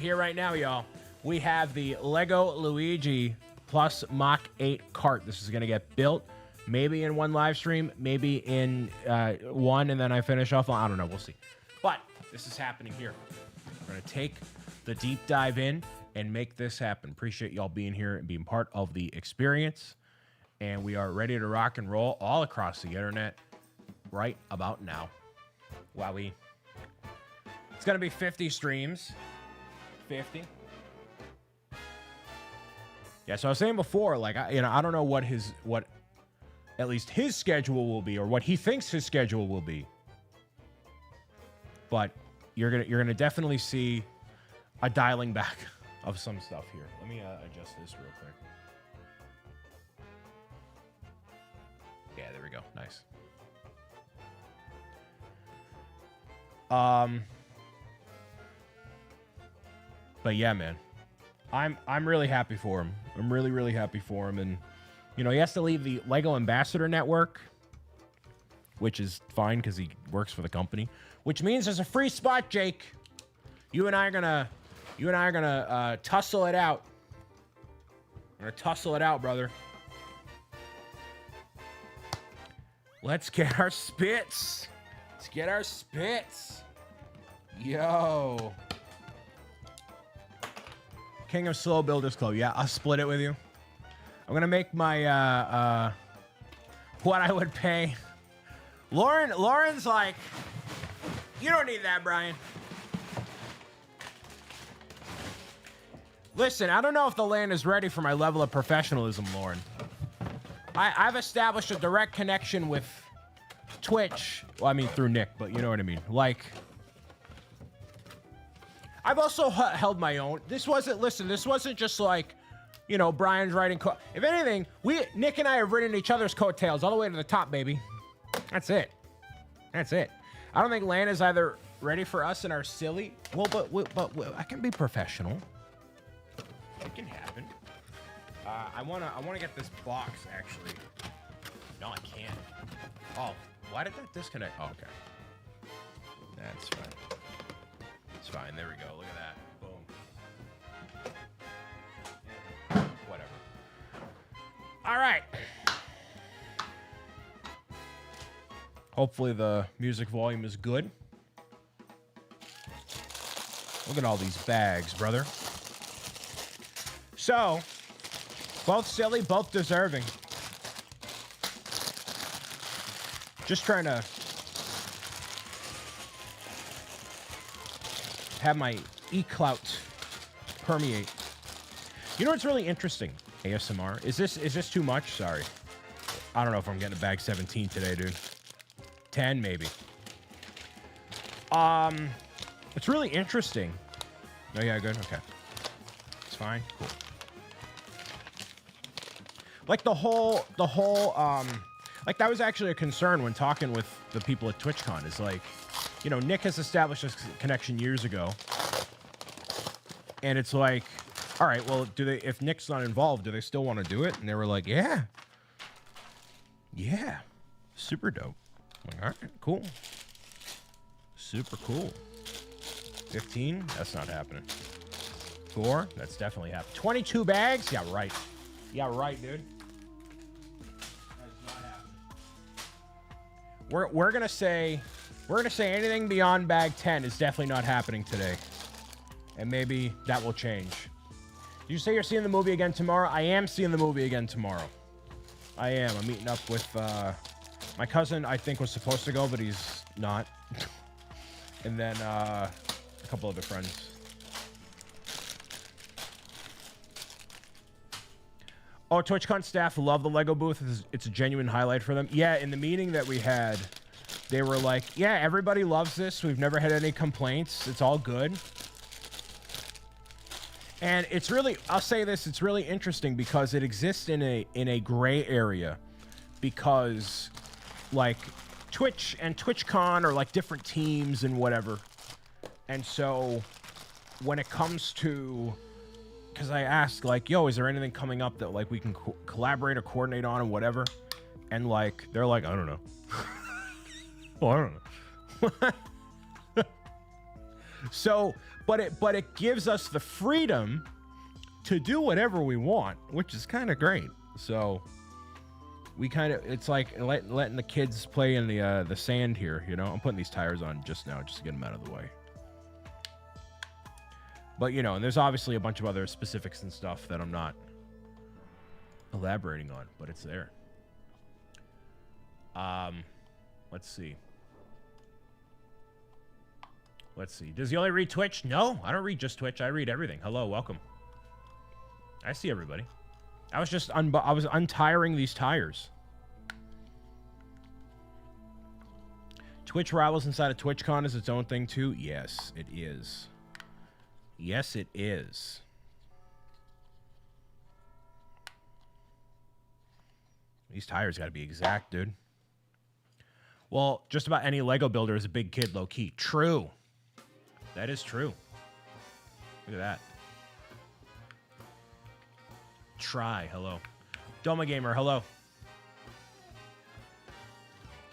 Here right now, y'all, we have the Lego Luigi plus Mach 8 cart. This is going to get built maybe in one live stream, maybe in one, and then I finish off. I don't know. We'll see. But this is happening here. We're going to take the deep dive in and make this happen. Appreciate y'all being here and being part of the experience. And we are ready to rock and roll all across the internet right about now. Wowie. It's going to be 50 streams. 50. Yeah, so I was saying before, like, I don't know what at least his schedule will be, or what he thinks his schedule will be. But you're gonna definitely see a dialing back of some stuff here. Let me adjust this real quick. Yeah, there we go. Nice. But yeah, man, I'm really happy for him. I'm really, really happy for him. And, you know, he has to leave the Lego Ambassador Network, which is fine because he works for the company, which means there's a free spot, Jake. You and I are gonna tussle it out. We're gonna tussle it out, brother. Let's get our spits. Let's get our spits. Yo. King of Slow Builders Club. Yeah, I'll split it with you. I'm gonna make my what I would pay. Lauren's like, you don't need that, Brian. Listen, I don't know if the land is ready for my level of professionalism, Lauren. I've established a direct connection with Twitch. Well, I mean through Nick, but you know what I mean. Like, I've also held my own. This wasn't just like, you know, Brian's writing. If anything, Nick and I have ridden each other's coattails all the way to the top, baby. That's it. That's it. I don't think Lan is either ready for us and our silly. Well, but I can be professional. It can happen. I wanna get this box actually. No, I can't. Oh, why did that disconnect? Oh, okay. That's fine. It's fine. There we go. Look at that. Boom. Whatever. All right. Hopefully the music volume is good. Look at all these bags, brother. So, both silly, both deserving. Just trying to have my e-clout permeate. You know what's really interesting? ASMR. Is this too much? Sorry. I don't know if I'm getting a bag 17 today, dude. 10 maybe. It's really interesting. Oh yeah, good. Okay. It's fine. Cool. Like the whole like that was actually a concern when talking with the people at TwitchCon. Is like, you know, Nick has established this connection years ago. And it's like, all right, well, if Nick's not involved, do they still want to do it? And they were like, yeah. Yeah. Super dope. I'm like, all right, cool. Super cool. 15? That's not happening. 4? That's definitely happening. 22 bags? Yeah, right. Yeah, right, dude. That's not happening. We're gonna say anything beyond bag 10 is definitely not happening today. And maybe that will change. You say you're seeing the movie again tomorrow? I am seeing the movie again tomorrow. I am. I'm meeting up with my cousin. I think was supposed to go, but he's not. And then a couple other friends. Oh, TwitchCon staff love the Lego booth. It's a genuine highlight for them. Yeah, in the meeting that we had, they were like, yeah, everybody loves this. We've never had any complaints. It's all good. And it's really, I'll say this, it's really interesting because it exists in a gray area, because like Twitch and TwitchCon are like different teams and whatever. And so when it comes to, because I asked like, yo, is there anything coming up that like we can collaborate or coordinate on and whatever? And like, they're like, I don't know. Well, I don't know. So, but it gives us the freedom to do whatever we want, which is kind of great. So we kind of, it's like letting the kids play in the sand here, you know. I'm putting these tires on just now just to get them out of the way. But, you know, and there's obviously a bunch of other specifics and stuff that I'm not elaborating on, but it's there. Let's see. Let's see. Does he only read Twitch? No, I don't read just Twitch. I read everything. Hello, welcome. I see everybody. I was just I was untiring these tires. Twitch Rivals inside of TwitchCon is its own thing too. Yes, it is. Yes, it is. These tires got to be exact, dude. Well, just about any Lego builder is a big kid, low key. True. That is true. Look at that. Try. Hello. Doma Gamer. Hello.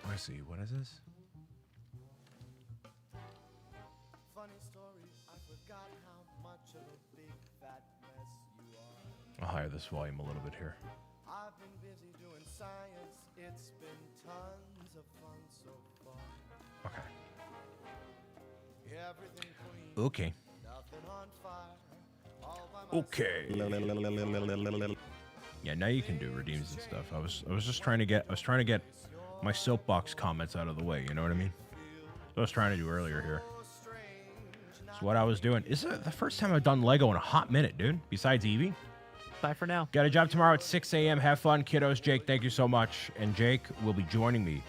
Let's see. What is this? Funny story. I forgot how much of a big fat mess you are. I'll higher this volume a little bit here. I've been busy doing science. It's been tons of fun so far. Okay. Everything clean. Okay. Nothing on fire. Okay. Yeah, now you can do redeems and stuff. I was just trying to get my soapbox comments out of the way, you know what I mean? What I was trying to do earlier here. That's what I was doing. This is the first time I've done Lego in a hot minute, dude. Besides Evie. Bye for now. Got a job tomorrow at 6 a.m. Have fun, kiddos. Jake, thank you so much. And Jake will be joining me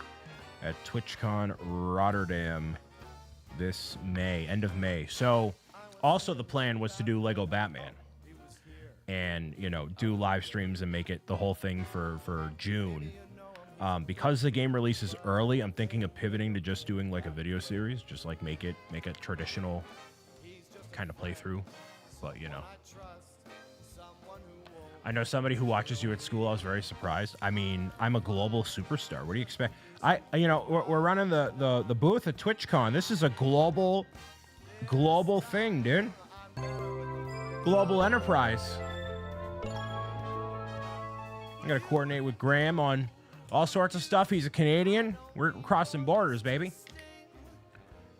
at TwitchCon Rotterdam this May, end of May. So also the plan was to do Lego Batman and, you know, do live streams and make it the whole thing for June. Because the game releases early, I'm thinking of pivoting to just doing like a video series, just like make it traditional kind of playthrough. But, you know, I know somebody who watches you at school. I was very surprised. I mean, I'm a global superstar. What do you expect? We're running the booth at TwitchCon. This is a global thing, dude. Global enterprise. I gotta coordinate with Graham on all sorts of stuff. He's a Canadian. We're crossing borders, baby.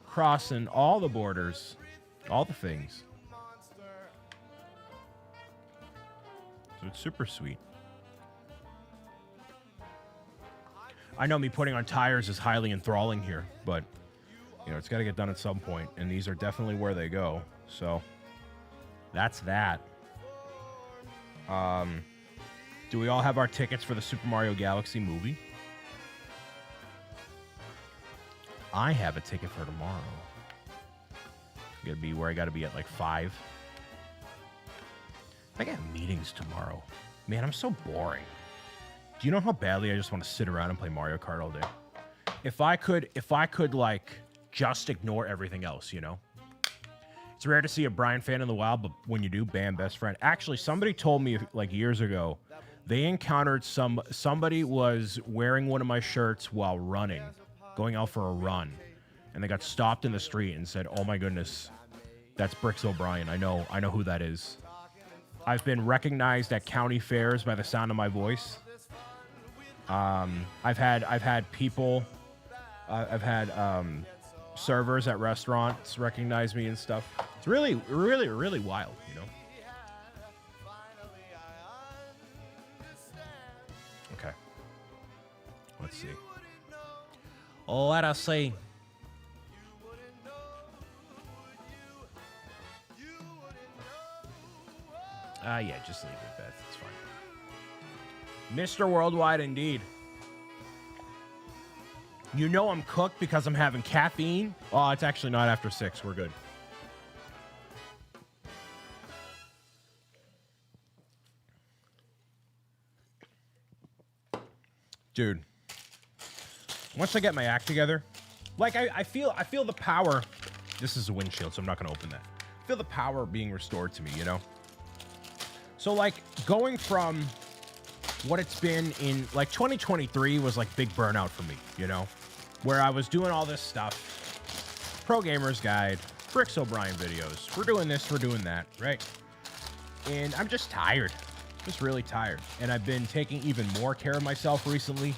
Crossing all the borders, all the things. So it's super sweet. I know me putting on tires is highly enthralling here, but, you know, it's got to get done at some point, and these are definitely where they go. So that's that. Do we all have our tickets for the Super Mario Galaxy movie? I have a ticket for tomorrow. Gotta be where I gotta be at like 5. I got meetings tomorrow. Man, I'm so boring. Do you know how badly I just want to sit around and play Mario Kart all day? If I could like just ignore everything else, you know? It's rare to see a Brian fan in the wild, but when you do, bam, best friend. Actually, somebody told me like years ago, they encountered somebody was wearing one of my shirts while running, going out for a run, and they got stopped in the street and said, "Oh my goodness, that's Bricks O'Brien. I know who that is." I've been recognized at county fairs by the sound of my voice. I've had people, I've had servers at restaurants recognize me and stuff. It's really, really, really wild, you know? Okay. Let's see. Let us see. Yeah, just leave it, Beth. It's fine. Mr. Worldwide, indeed. You know I'm cooked because I'm having caffeine. Oh, it's actually not after 6. We're good. Dude, once I get my act together, like I feel the power. This is a windshield, so I'm not going to open that. I feel the power being restored to me, you know? So, like, going from what it's been in, like, 2023 was, like, big burnout for me, you know? Where I was doing all this stuff. Pro Gamer's Guide, Bricks O'Brien videos. We're doing this, we're doing that, right? And I'm just tired. Just really tired. And I've been taking even more care of myself recently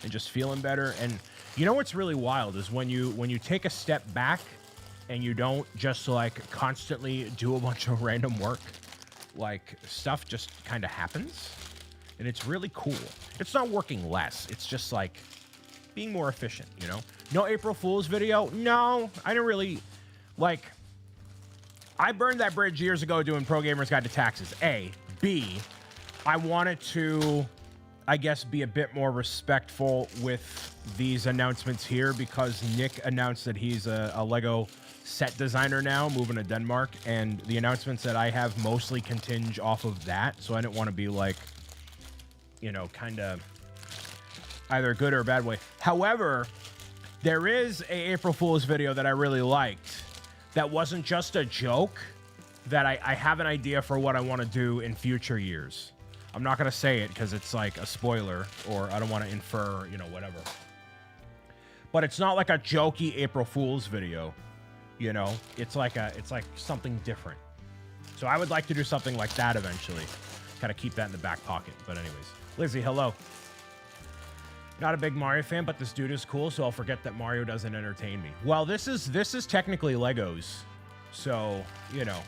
and just feeling better. And you know what's really wild is when you take a step back and you don't just like constantly do a bunch of random work, like stuff just kind of happens. And it's really cool. It's not working less. It's just like being more efficient, you know? No April Fool's video? No, I didn't really, like, I burned that bridge years ago doing Pro Gamer's Guide to Taxes, A. B, I wanted to, I guess, be a bit more respectful with these announcements here because Nick announced that he's a Lego set designer now, moving to Denmark, and the announcements that I have mostly continge off of that, so I didn't want to be like, you know, kind of either good or a bad way. However, there is a April Fool's video that I really liked that wasn't just a joke, that I have an idea for what I want to do in future years. I'm not going to say it because it's like a spoiler or I don't want to infer, you know, whatever. But it's not like a jokey April Fool's video, you know? It's like something different. So I would like to do something like that eventually. Kind of keep that in the back pocket. But anyways, Lizzie, hello. Not a big Mario fan, but this dude is cool, so I'll forget that Mario doesn't entertain me. Well, this is technically Legos. So, you know.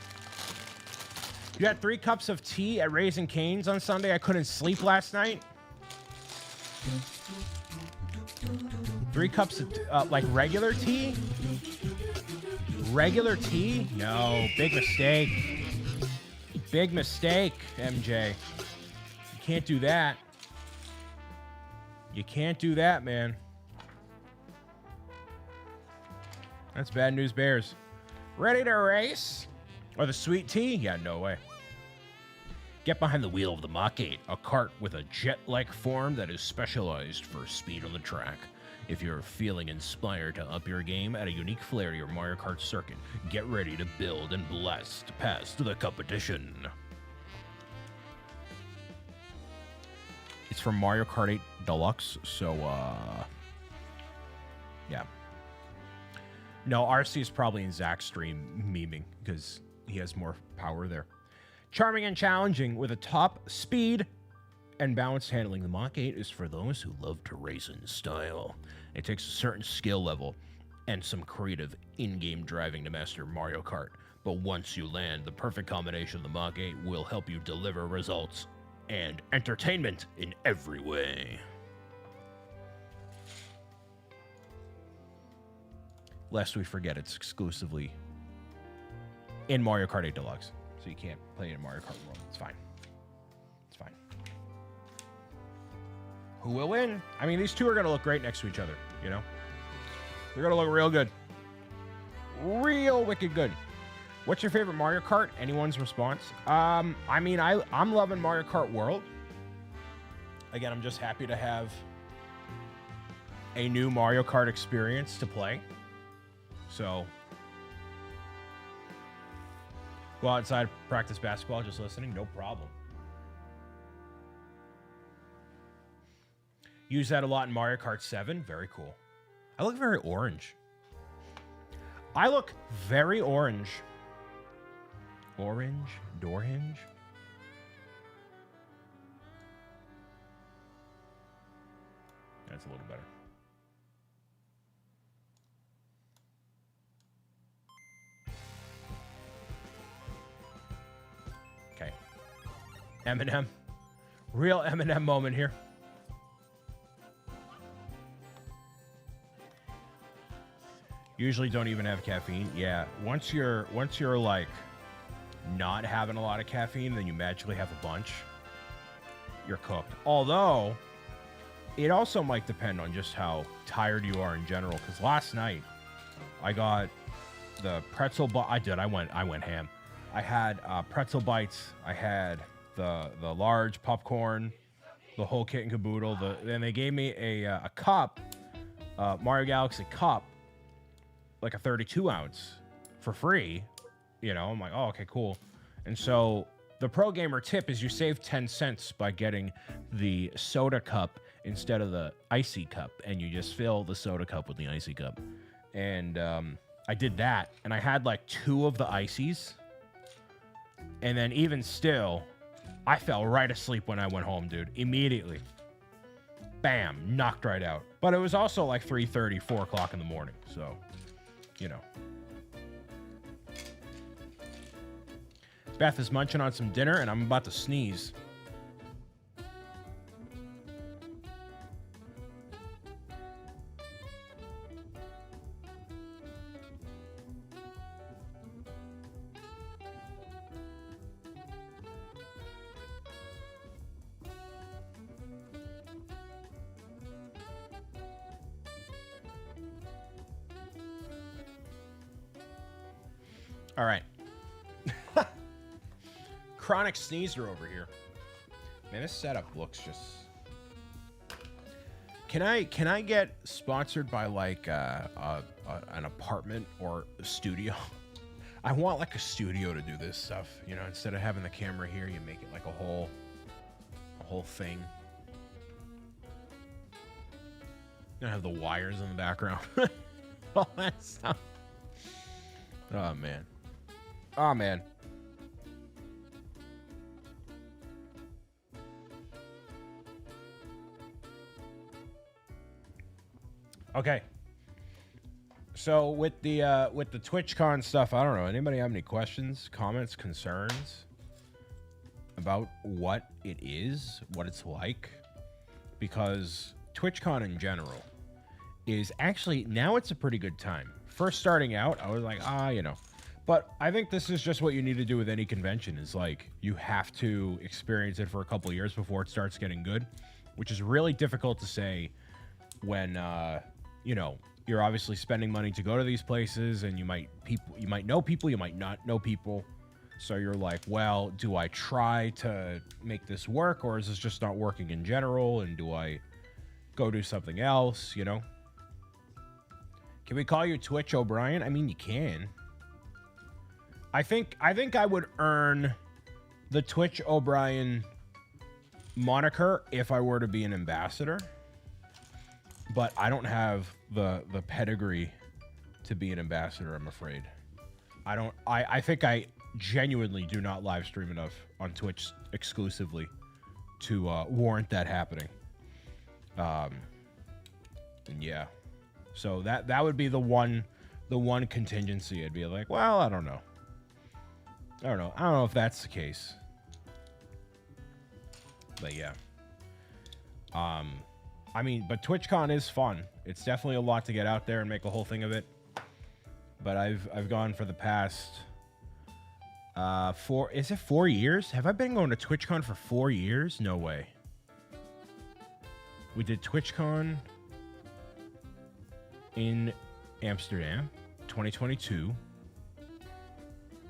You had 3 cups of tea at Raising Cane's on Sunday. I couldn't sleep last night. 3 cups of, like, regular tea? Regular tea? No, big mistake. Big mistake, MJ. You can't do that. You can't do that, man. That's bad news, Bears. Ready to race? Or the sweet tea? Yeah, no way. Get behind the wheel of the Mach 8, a kart with a jet-like form that is specialized for speed on the track. If you're feeling inspired to up your game, add a unique flair to your Mario Kart circuit. Get ready to build and blast past the competition. It's from Mario Kart 8 Deluxe, so, yeah. No, RC is probably in Zach's stream memeing, because he has more power there. Charming and challenging with a top speed and balanced handling. The Mach 8 is for those who love to race in style. It takes a certain skill level and some creative in-game driving to master Mario Kart. But once you land, the perfect combination of the Mach 8 will help you deliver results and entertainment in every way. Lest we forget, it's exclusively in Mario Kart 8 Deluxe. So you can't play it in Mario Kart World. It's fine. It's fine. Who will win? I mean, these two are going to look great next to each other, you know? They're going to look real good. Real wicked good. What's your favorite Mario Kart? Anyone's response? I mean, I'm loving Mario Kart World. Again, I'm just happy to have a new Mario Kart experience to play. So, go outside, practice basketball, just listening, no problem. Use that a lot in Mario Kart 7, very cool. I look very orange. I look very orange. Orange, door hinge. That's a little better. Okay. Eminem. Real Eminem moment here. Usually don't even have caffeine. Yeah, once you're like not having a lot of caffeine, then you magically have a bunch. You're cooked. Although it also might depend on just how tired you are in general. Because last night I got the pretzel. I went ham. I had pretzel bites. I had the large popcorn, the whole kit and caboodle. Then they gave me a cup, Mario Galaxy cup, like a 32 ounce for free. You know, I'm like, oh, okay, cool. And so the pro gamer tip is you save 10 cents by getting the soda cup instead of the icy cup, and you just fill the soda cup with the icy cup. And I did that, and I had like 2 of the ices. And then even still, I fell right asleep when I went home, dude. Immediately. Bam, knocked right out. But it was also like 3:30, 4 o'clock in the morning. So, you know. Beth is munching on some dinner, and I'm about to sneeze. All right. Chronic sneezer over here. Man, this setup looks just... Can I get sponsored by like an apartment or a studio? I want like a studio to do this stuff. You know, instead of having the camera here, you make it like a whole thing. You have the wires in the background. All that stuff. Oh man. Oh man. Okay. So with the TwitchCon stuff, I don't know. Anybody have any questions, comments, concerns about what it is, what it's like? Because TwitchCon in general is actually, now it's a pretty good time. First starting out, I was like, you know. But I think this is just what you need to do with any convention, is like, you have to experience it for a couple of years before it starts getting good, which is really difficult to say when, you know, you're obviously spending money to go to these places, and you might know people, you might not know people. So you're like, well, do I try to make this work, or is this just not working in general? And do I go do something else, you know? Can we call you Twitch O'Brien? I mean, you can. I think I would earn the Twitch O'Brien moniker if I were to be an ambassador. But I don't have the pedigree to be an ambassador, I'm afraid. I think I genuinely do not live stream enough on Twitch exclusively to warrant that happening. And yeah. So that would be the one contingency. I'd be like, well, I don't know. I don't know if that's the case. But yeah. I mean, but TwitchCon is fun. It's definitely a lot to get out there and make a whole thing of it. But I've gone for the past 4 years? Have I been going to TwitchCon for 4 years? No way. We did TwitchCon in Amsterdam, 2022.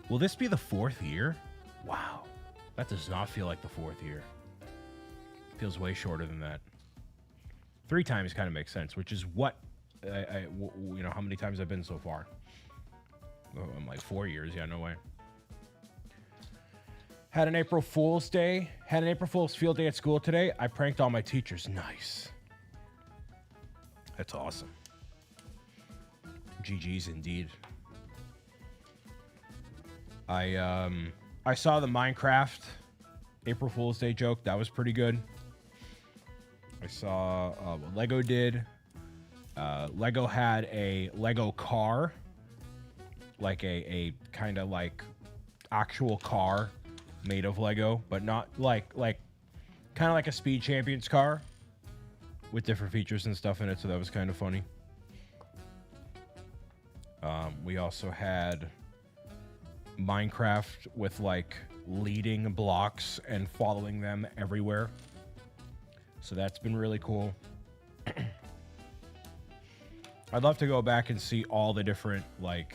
Will this be the 4th year? Wow. That does not feel like the 4th year. It feels way shorter than that. 3 times kind of makes sense, which is what, you know, how many times I've been so far. Oh, I'm like 4 years. Yeah, no way. Had an April Fool's Day. Had an April Fool's field day at school today. I pranked all my teachers. Nice. That's awesome. GG's indeed. I saw the Minecraft April Fool's Day joke. That was pretty good. I saw what Lego did. Lego had a Lego car, like a kind of like actual car made of Lego, but not like kind of like a Speed Champions car with different features and stuff in it. So that was kind of funny. We also had Minecraft with like leading blocks and following them everywhere. So that's been really cool. I'd love to go back and see all the different, like,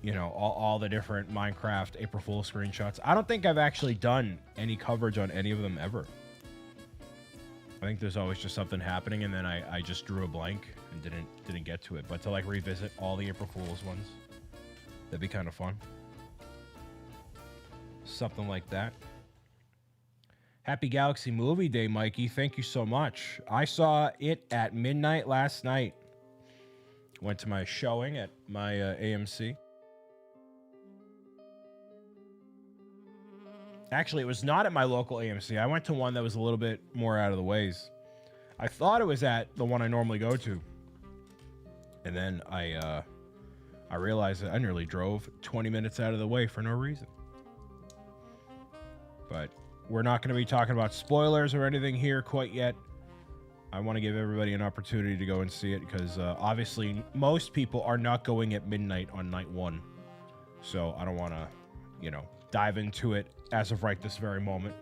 you know, all the different Minecraft April Fool's screenshots. I don't think I've actually done any coverage on any of them ever. I think there's always just something happening, and then I just drew a blank and didn't get to it. But to like revisit all the April Fool's ones, that'd be kind of fun. Something like that. Happy Galaxy Movie Day, Mikey. Thank you so much. I saw it at midnight last night. Went to my showing at my AMC. Actually, it was not at my local AMC. I went to one that was a little bit more out of the ways. I thought it was at the one I normally go to. And then I realized that I nearly drove 20 minutes out of the way for no reason. But we're not going to be talking about spoilers or anything here quite yet. I want to give everybody an opportunity to go and see it because obviously most people are not going at midnight on night one. So I don't want to, you know, dive into it as of right this very moment.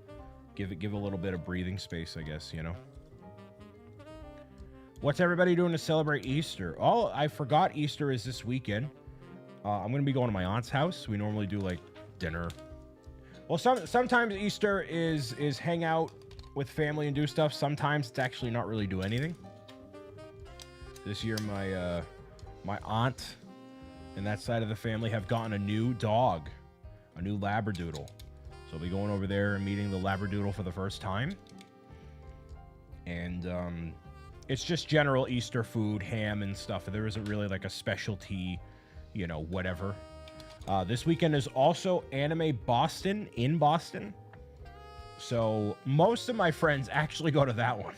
Give a little bit of breathing space, I guess, you know. What's everybody doing to celebrate Easter? Oh, I forgot Easter is this weekend. I'm going to be going to my aunt's house. We normally do like dinner. Well, sometimes Easter is hang out with family and do stuff. Sometimes it's actually not really do anything. This year, my aunt and that side of the family have gotten a new dog, a new Labradoodle. So I'll be going over there and meeting the Labradoodle for the first time. And it's just general Easter food, ham and stuff. There isn't really like a specialty, you know, whatever. This weekend is also Anime Boston in Boston. So most of my friends actually go to that one.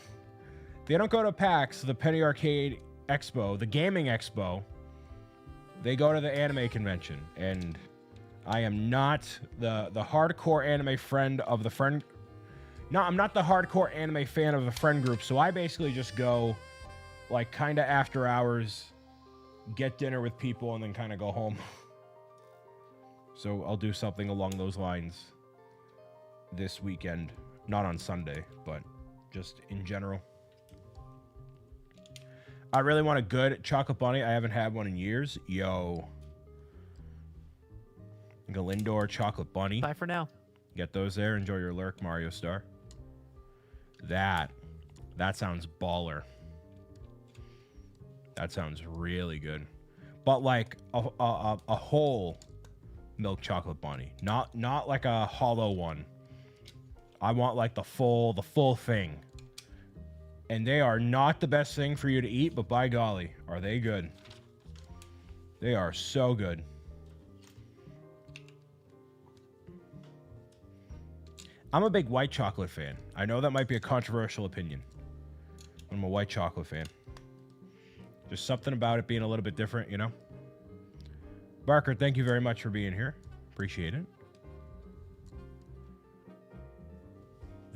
They don't go to PAX, the Penny Arcade Expo, the Gaming Expo. They go to the anime convention. And I am not the hardcore anime friend of the friend. No, I'm not the hardcore anime fan of the friend group. So I basically just go like kind of after hours, get dinner with people, and then kind of go home. So I'll do something along those lines this weekend. Not on Sunday, but just in general. I really want a good chocolate bunny. I haven't had one in years. Yo. Galindor chocolate bunny. Bye for now. Get those there. Enjoy your lurk, Mario Star. That sounds baller. That sounds really good. But like a whole milk chocolate bunny, not like a hollow one. I want like the full thing. And they are not the best thing for you to eat, but by golly, are they good. They are so good. I'm a big white chocolate fan. I know that might be a controversial opinion. I'm a white chocolate fan. There's something about it being a little bit different, you know? Barker, thank you very much for being here. Appreciate it.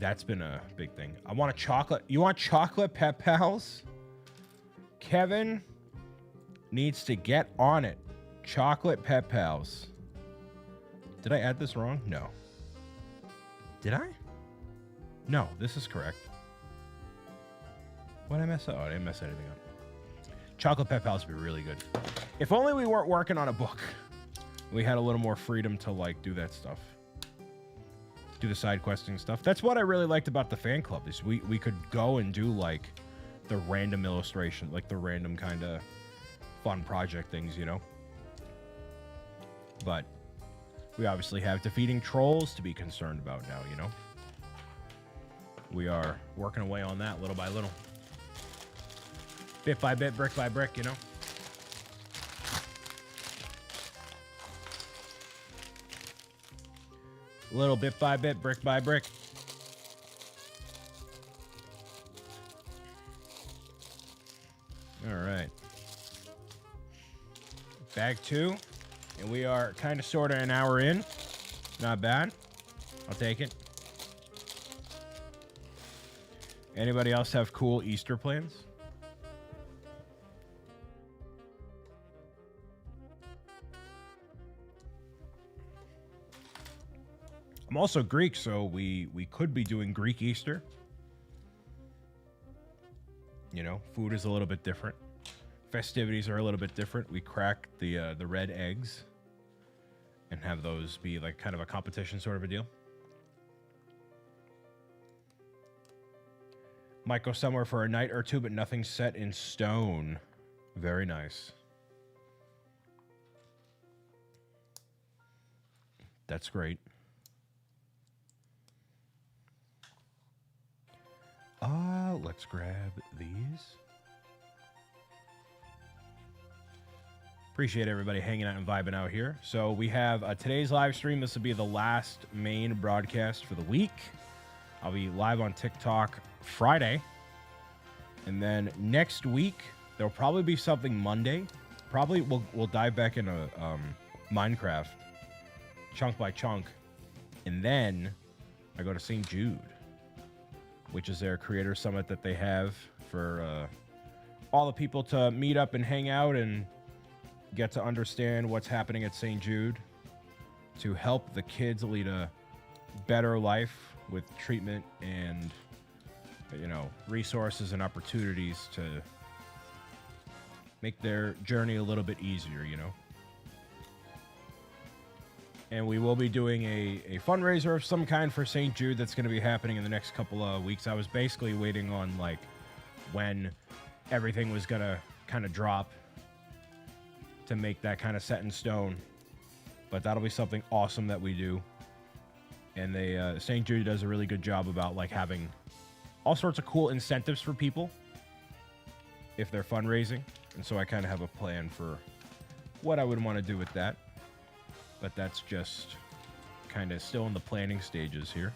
That's been a big thing. I want a chocolate. You want chocolate Pep Pals? Kevin needs to get on it. Chocolate Pep Pals. Did I add this wrong? No. Did I? No, this is correct. What did I mess up? Oh, I didn't mess anything up. Chocolate Pep Pals would be really good. If only we weren't working on a book. We had a little more freedom to, like, do that stuff. Do the side questing stuff. That's what I really liked about the fan club. Is we could go and do, like, the random illustration. Like, the random kind of fun project things, you know? But we obviously have defeating trolls to be concerned about now, you know? We are working away on that little by little. Bit by bit, brick by brick, you know? Little bit by bit, brick by brick. All right. Bag 2. And we are kind of sort of an hour in. Not bad. I'll take it. Anybody else have cool Easter plans? I'm also Greek, so we could be doing Greek Easter. You know, food is a little bit different. Festivities are a little bit different. We crack the red eggs and have those be like kind of a competition sort of a deal. Might go somewhere for a night or two, but nothing set in stone. Very nice. That's great. Let's grab these. Appreciate everybody hanging out and vibing out here. So we have today's live stream. This will be the last main broadcast for the week. I'll be live on TikTok Friday. And then next week, there'll probably be something Monday. Probably we'll dive back into Minecraft chunk by chunk. And then I go to St. Jude, which is their creator summit that they have for all the people to meet up and hang out and get to understand what's happening at St. Jude to help the kids lead a better life with treatment and, you know, resources and opportunities to make their journey a little bit easier, you know. And we will be doing a fundraiser of some kind for St. Jude that's going to be happening in the next couple of weeks. I was basically waiting on, like, when everything was going to kind of drop to make that kind of set in stone. But that'll be something awesome that we do. And they St. Jude does a really good job about, like, having all sorts of cool incentives for people if they're fundraising. And so I kind of have a plan for what I would want to do with that. But that's just kind of still in the planning stages here.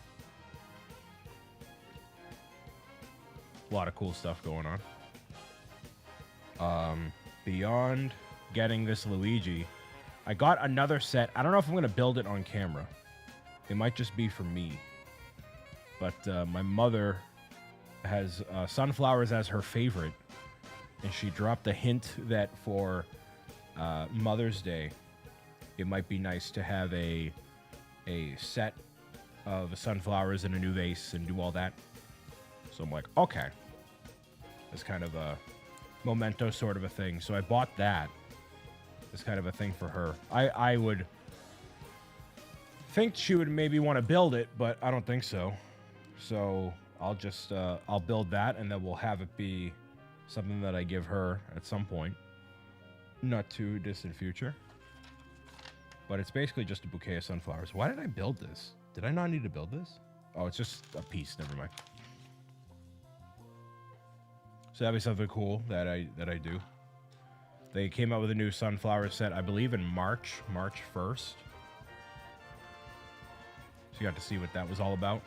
A lot of cool stuff going on. Beyond getting this Luigi, I got another set. I don't know if I'm going to build it on camera. It might just be for me. But my mother has sunflowers as her favorite. And she dropped a hint that for Mother's Day, it might be nice to have a set of sunflowers in a new vase and do all that. So I'm like, okay. It's kind of a memento sort of a thing. So I bought that. It's kind of a thing for her. I would think she would maybe want to build it, but I don't think so. So I'll just I'll build that, and then we'll have it be something that I give her at some point. Not too distant future. But it's basically just a bouquet of sunflowers. Why did I build this? Did I not need to build this? Oh, it's just a piece. Never mind. So that'd be something cool that I do. They came out with a new sunflower set, I believe, in March 1st. So you got to see what that was all about.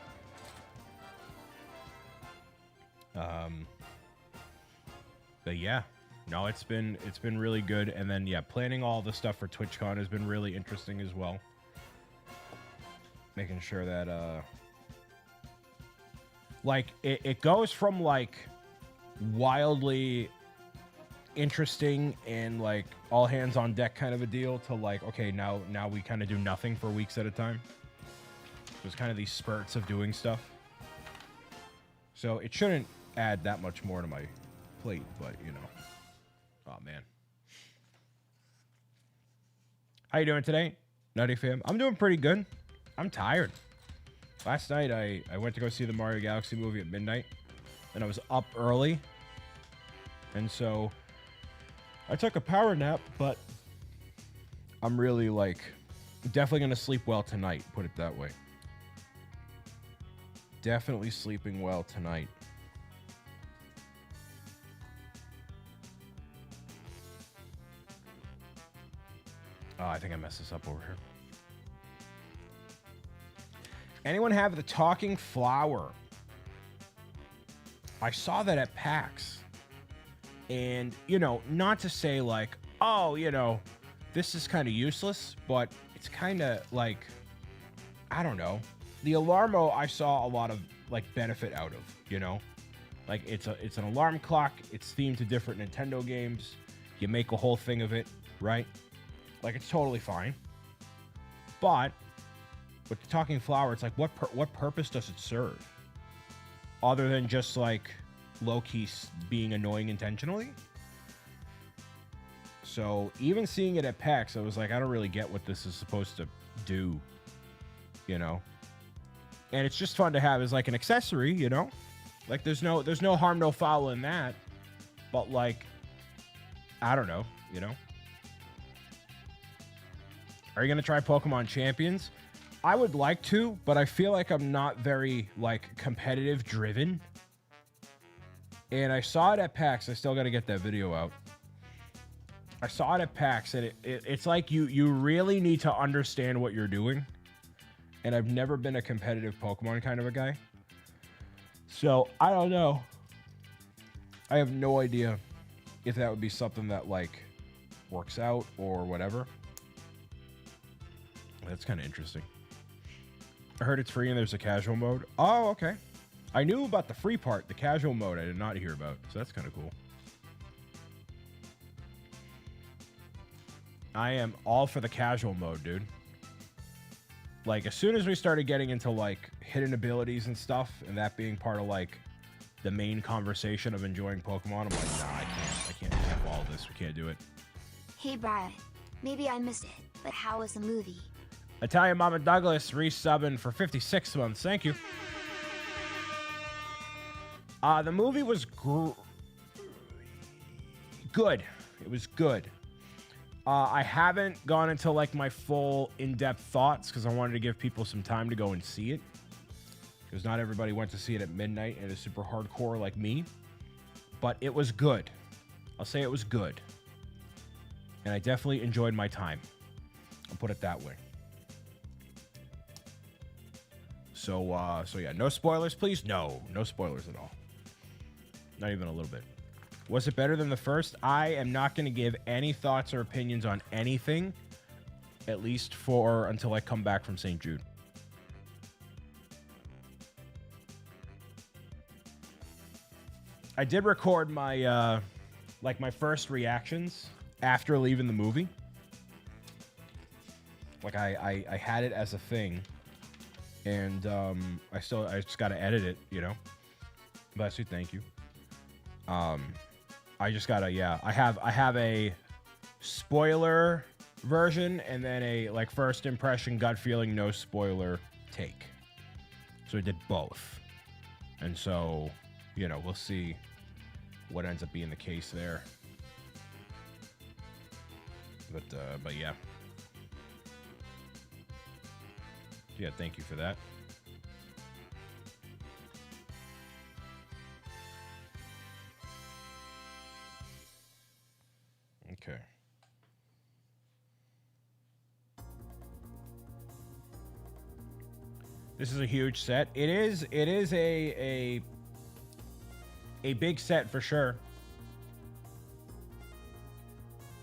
But yeah, no, it's been really good. And then yeah, planning all the stuff for TwitchCon has been really interesting as well. Making sure that like it goes from like wildly interesting and like all hands on deck kind of a deal to like, okay, now we kind of do nothing for weeks at a time. There's kind of these spurts of doing stuff. So it shouldn't add that much more to my plate, but you know. Oh man. How you doing today, Nutty Fam? I'm doing pretty good. I'm tired. Last night I went to go see the Mario Galaxy movie at midnight, and I was up early. And so I took a power nap, but I'm really like definitely going to sleep well tonight, put it that way. Definitely sleeping well tonight. Oh, I think I messed this up over here. Anyone have the talking flower? I saw that at PAX. And, you know, not to say like, oh, you know, this is kind of useless, but it's kind of like, I don't know. The Alarmo, I saw a lot of like benefit out of, you know, like it's an alarm clock. It's themed to different Nintendo games. You make a whole thing of it, right? Like it's totally fine. But with the talking flower, it's like what purpose does it serve? Other than just like low-key being annoying intentionally? So even seeing it at PAX, I was like, I don't really get what this is supposed to do, you know? And it's just fun to have as like an accessory, you know? Like there's no harm, no foul in that. But like, I don't know, you know? Are you going to try Pokemon Champions? I would like to, but I feel like I'm not very like competitive driven. And I saw it at PAX. I still got to get that video out. I saw it at PAX, and it's like you really need to understand what you're doing. And I've never been a competitive Pokemon kind of a guy. So, I don't know. I have no idea if that would be something that, like, works out or whatever. That's kind of interesting. I heard it's free and there's a casual mode. Oh, okay. I knew about the free part. The casual mode I did not hear about. So that's kind of cool. I am all for the casual mode, dude. Like, as soon as we started getting into, like, hidden abilities and stuff, and that being part of, like, the main conversation of enjoying Pokemon, I'm like, nah, I can't follow this. We can't do it. Hey, Brian. Maybe I missed it, but how was the movie? Italian Mama Douglas resubbing for 56 months. Thank you. The movie was good. It was good. I haven't gone into like my full in-depth thoughts because I wanted to give people some time to go and see it. Because not everybody went to see it at midnight and is super hardcore like me. But it was good. I'll say it was good. And I definitely enjoyed my time. I'll put it that way. So yeah, no spoilers, please. No spoilers at all. Not even a little bit. Was it better than the first? I am not going to give any thoughts or opinions on anything, at least for until I come back from St. Jude. I did record my my first reactions after leaving the movie. Like I had it as a thing, and I just got to edit it, you know. Bless you, thank you. I just gotta, I have a spoiler version and then a like first impression, gut feeling, no spoiler take. So I did both, and so we'll see what ends up being the case there. But yeah, thank you for that. Okay. This is a huge set. It is a big set for sure.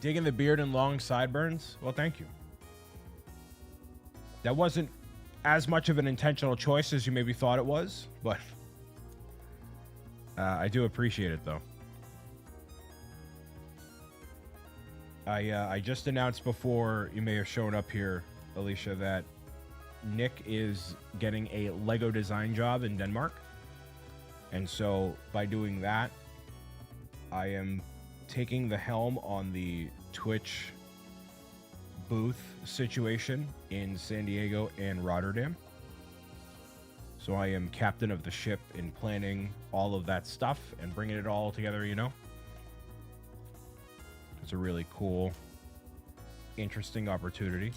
Digging the beard and long sideburns. Well, thank you. That wasn't as much of an intentional choice as you maybe thought it was, but I do appreciate it though. I just announced before you may have shown up here, Alicia, that Nick is getting a Lego design job in Denmark. And so by doing that, I am taking the helm on the Twitch booth situation in San Diego and Rotterdam. So I am captain of the ship in planning all of that stuff and bringing it all together, It's a really cool, interesting opportunity.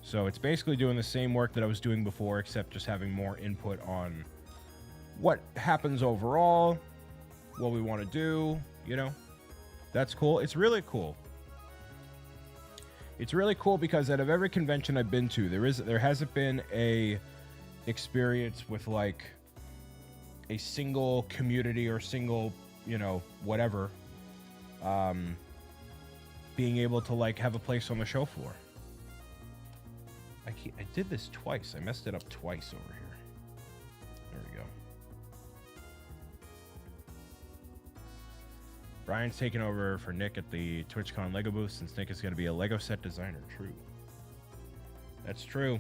So it's basically doing the same work that I was doing before, except just having more input on what happens overall, what we want to do, That's cool. It's really cool. It's really cool because out of every convention I've been to, there hasn't been a experience with like a single community or single, whatever, being able to like have a place on the show floor. I did this twice. I messed it up twice over here. There we go. Brian's taking over for Nick at the TwitchCon Lego booth since Nick is going to be a Lego set designer. True. That's true.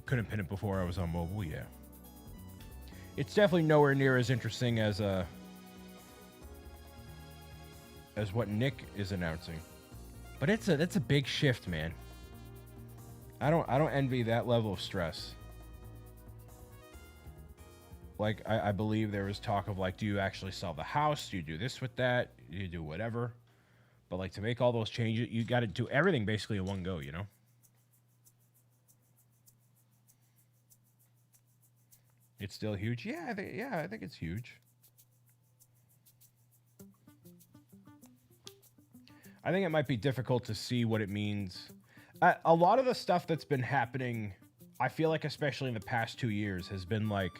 Couldn't pin it before I was on mobile, yeah. It's definitely nowhere near as interesting as what Nick is announcing. But it's a big shift, man. I don't envy that level of stress. Like I believe there was talk of like, do you actually sell the house? Do you do this with that? Do you do whatever? But like to make all those changes, you got to do everything basically in one go, you know? It's still huge. Yeah, I think it's huge. I think it might be difficult to see what it means. A lot of the stuff that's been happening, I feel like especially in the past 2 years, has been like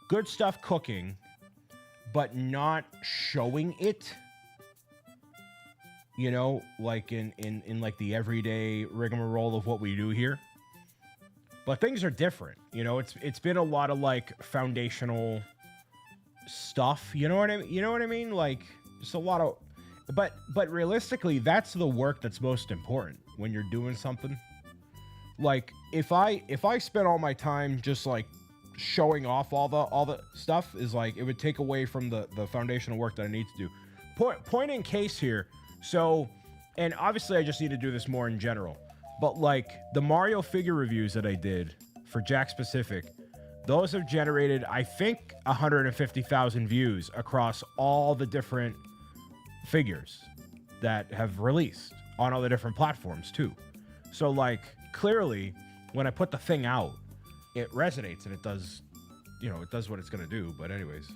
good stuff cooking, but not showing it. You know, like in like the everyday rigmarole of what we do here. But things are different. You know, it's been a lot of like foundational stuff. You know what I mean? You know what I mean? Like just a lot of, but realistically, that's the work that's most important when you're doing something. Like if I spent all my time just like showing off all the stuff, is like it would take away from the foundational work that I need to do. Point in case here. So, and obviously I just need to do this more in general, but like the Mario figure reviews that I did for Jack Specific, those have generated, I think, 150,000 views across all the different figures that have released on all the different platforms too. So like clearly when I put the thing out, it resonates and it does, you know, it does what it's going to do. But anyways,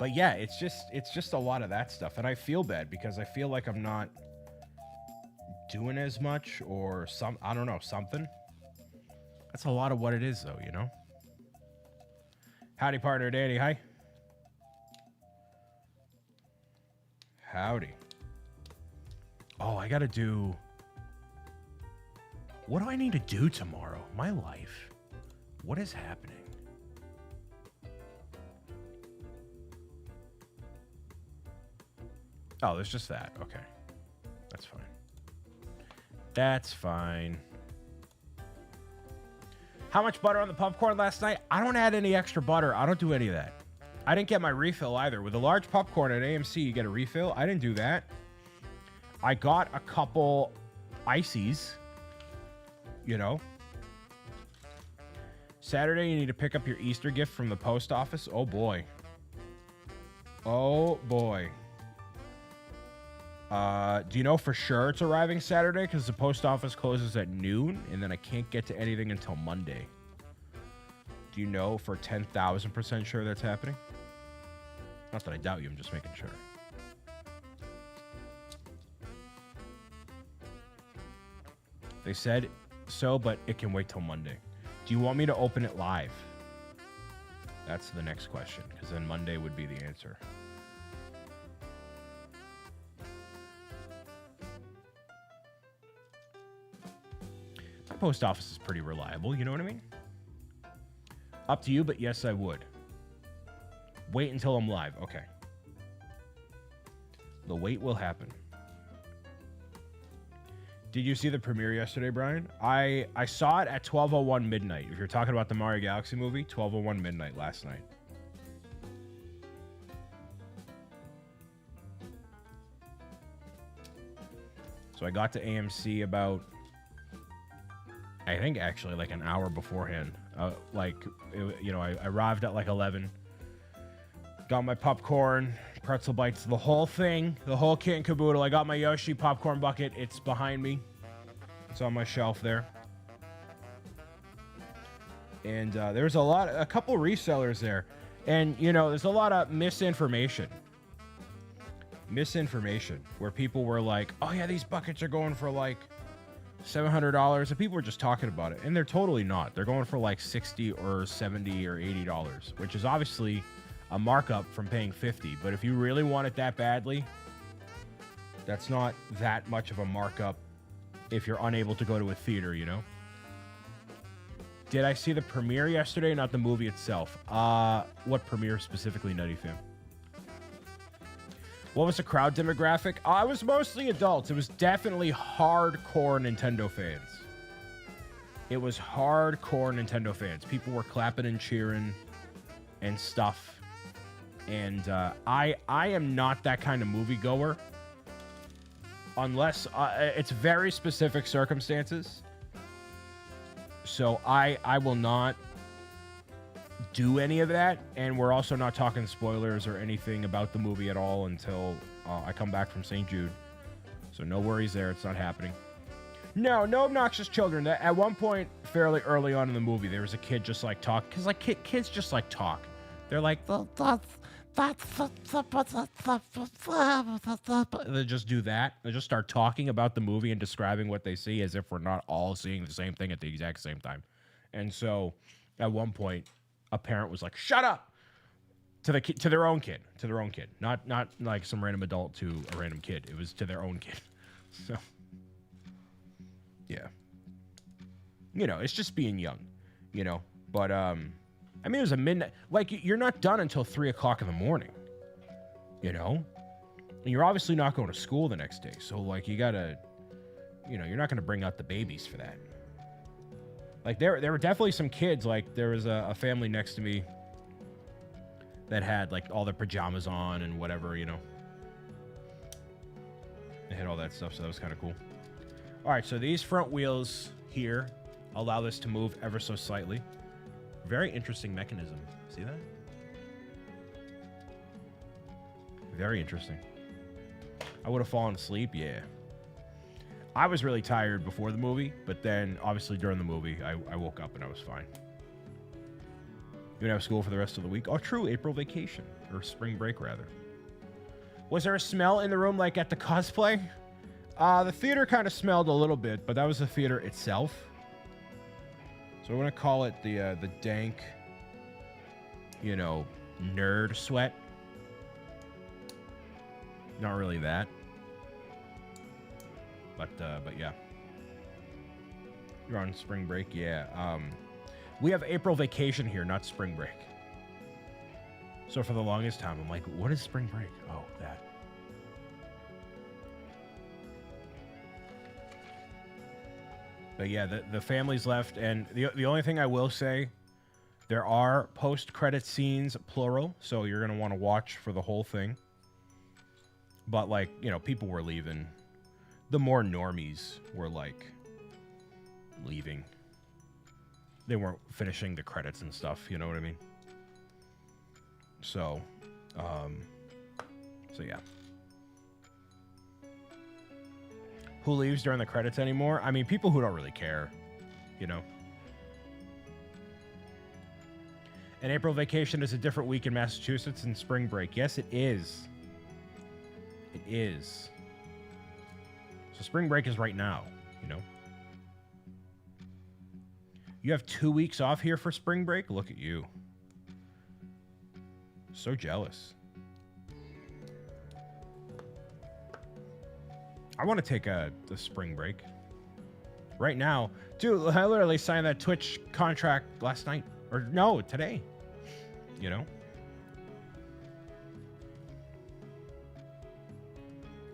but yeah, it's just a lot of that stuff. And I feel bad because I feel like I'm not doing as much or I don't know, something. That's a lot of what it is though, you know? Howdy, partner Danny. Hi. Howdy. Oh, I gotta do... What do I need to do tomorrow? My life. What is happening? Oh, there's just that. Okay. That's fine. That's fine. How much butter on the popcorn last night? I don't add any extra butter. I don't do any of that. I didn't get my refill either. With a large popcorn at AMC, you get a refill. I didn't do that. I got a couple ices, you know. Saturday, you need to pick up your Easter gift from the post office. Oh, boy. Oh, boy. Do you know for sure it's arriving Saturday? Because the post office closes at noon, and then I can't get to anything until Monday. Do you know for 10,000% sure that's happening? Not that I doubt you, I'm just making sure. They said so, but it can wait till Monday. Do you want me to open it live? That's the next question, because then Monday would be the answer. My post office is pretty reliable, you know what I mean? Up to you, but yes, I would. Wait until I'm live. Okay. The wait will happen. Did you see the premiere yesterday, Brian? I saw it at 12:01 midnight. If you're talking about the Mario Galaxy movie, 12:01 midnight last night. So I got to AMC about, I think actually like an hour beforehand. I arrived at like 11. Got my popcorn, pretzel bites, the whole thing, the whole kit and caboodle. I got my Yoshi popcorn bucket. It's behind me. It's on my shelf there. And there's a couple resellers there. And, you know, there's a lot of misinformation. Where people were like, oh yeah, these buckets are going for like $700, and people were just talking about it, and they're totally not. They're going for like $60 or $70 or $80, which is obviously a markup from paying $50. But if you really want it that badly, that's not that much of a markup if you're unable to go to a theater, you know? Did I see the premiere yesterday? Not the movie itself. What premiere specifically, Nutty Fam? What was the crowd demographic? I was mostly adults. It was definitely hardcore Nintendo fans. It was hardcore Nintendo fans. People were clapping and cheering and stuff. And I am not that kind of moviegoer. Unless it's very specific circumstances. So I will not do any of that, and we're also not talking spoilers or anything about the movie at all until I come back from St. Jude. So no worries there. It's not happening. No obnoxious children. At one point, fairly early on in the movie, there was a kid just like talk, because like kids just like talk. They're like, they just do that. They just start talking about the movie and describing what they see as if we're not all seeing the same thing at the exact same time. And so, at one point, a parent was like, "Shut up!" to their own kid, not like some random adult to a random kid. It was to their own kid. So, yeah, it's just being young, But I mean, it was a midnight. Like, you're not done until 3 o'clock in the morning, And you're obviously not going to school the next day, so like you gotta, you're not gonna bring out the babies for that. Like there were definitely some kids. Like there was a family next to me that had like all their pajamas on and whatever, They had all that stuff, so that was kind of cool. All right, so these front wheels here allow this to move ever so slightly. Very interesting mechanism. See that? Very interesting. I would have fallen asleep, yeah. I was really tired before the movie, but then obviously during the movie, I woke up and I was fine. You gonna have school for the rest of the week? Oh, true, April vacation, or spring break rather. Was there a smell in the room like at the cosplay? The theater kind of smelled a little bit, but that was the theater itself. So I'm gonna call it the dank, nerd sweat. Not really that. But yeah. You're on spring break, yeah. We have April vacation here, not spring break. So for the longest time, I'm like, what is spring break? Oh, that. But yeah, the family's left, and the only thing I will say, there are post-credit scenes, plural, so you're going to want to watch for the whole thing. But, like, people were leaving. The more normies were, like, leaving. They weren't finishing the credits and stuff, you know what I mean? So, yeah. Who leaves during the credits anymore? I mean, people who don't really care, And April vacation is a different week in Massachusetts than spring break. Yes, it is. It is. So spring break is right now, You have 2 weeks off here for spring break? Look at you. So jealous. I want to take the spring break. Right now. Dude, I literally signed that Twitch contract last night. Or no, today.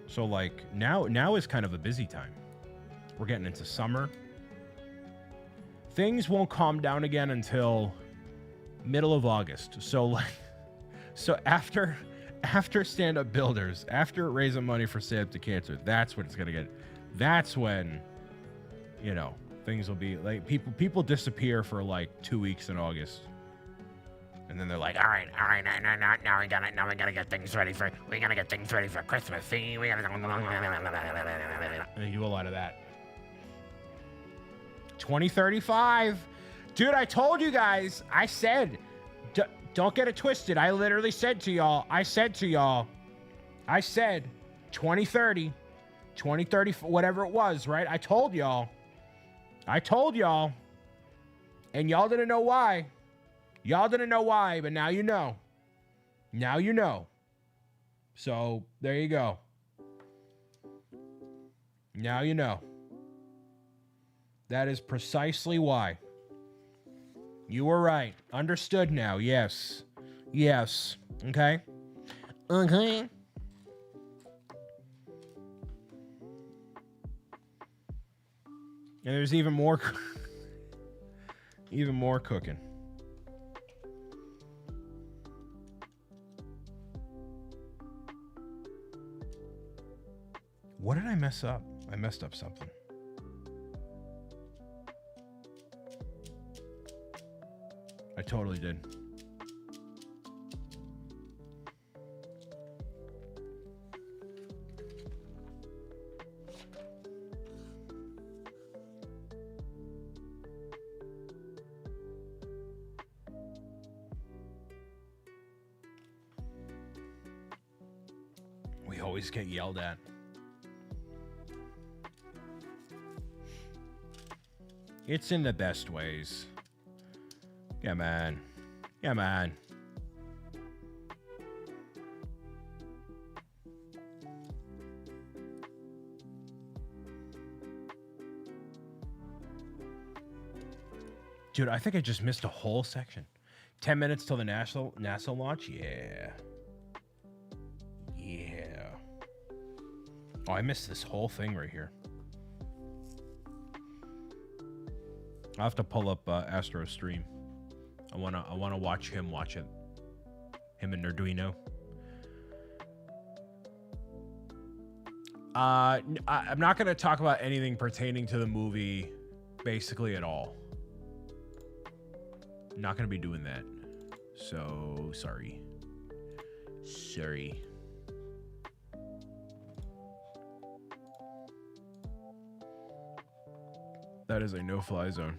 So, like, now is kind of a busy time. We're getting into summer. Things won't calm down again until middle of August. So, like, after stand-up builders, after raising money for Stand Up to Cancer, that's when it's gonna get. That's when, things will be like people disappear for like 2 weeks in August, and then they're like, all right, now we gotta get things ready for Christmas. See, we gotta. And they do a lot of that. 2035, dude. I told you guys. I said. Don't get it twisted. I literally said to y'all, 2030, whatever it was, right? I told y'all. And y'all didn't know why. But now you know. So, there you go. Now you know. That is precisely why. You were right. Understood now. Yes. Okay? And there's even more cooking. What did I mess up? I messed up something. I totally did. we always get yelled at. It's in the best ways. Yeah, man. Yeah, man. Dude, I think I just missed a whole section. 10 minutes till the NASA launch? Yeah. Yeah. Oh, I missed this whole thing right here. I'll have to pull up Astro's stream. I wanna watch him watch it. Him and Nerduino. I'm not gonna talk about anything pertaining to the movie basically at all. Not gonna be doing that. So sorry. Sorry. That is a no-fly zone.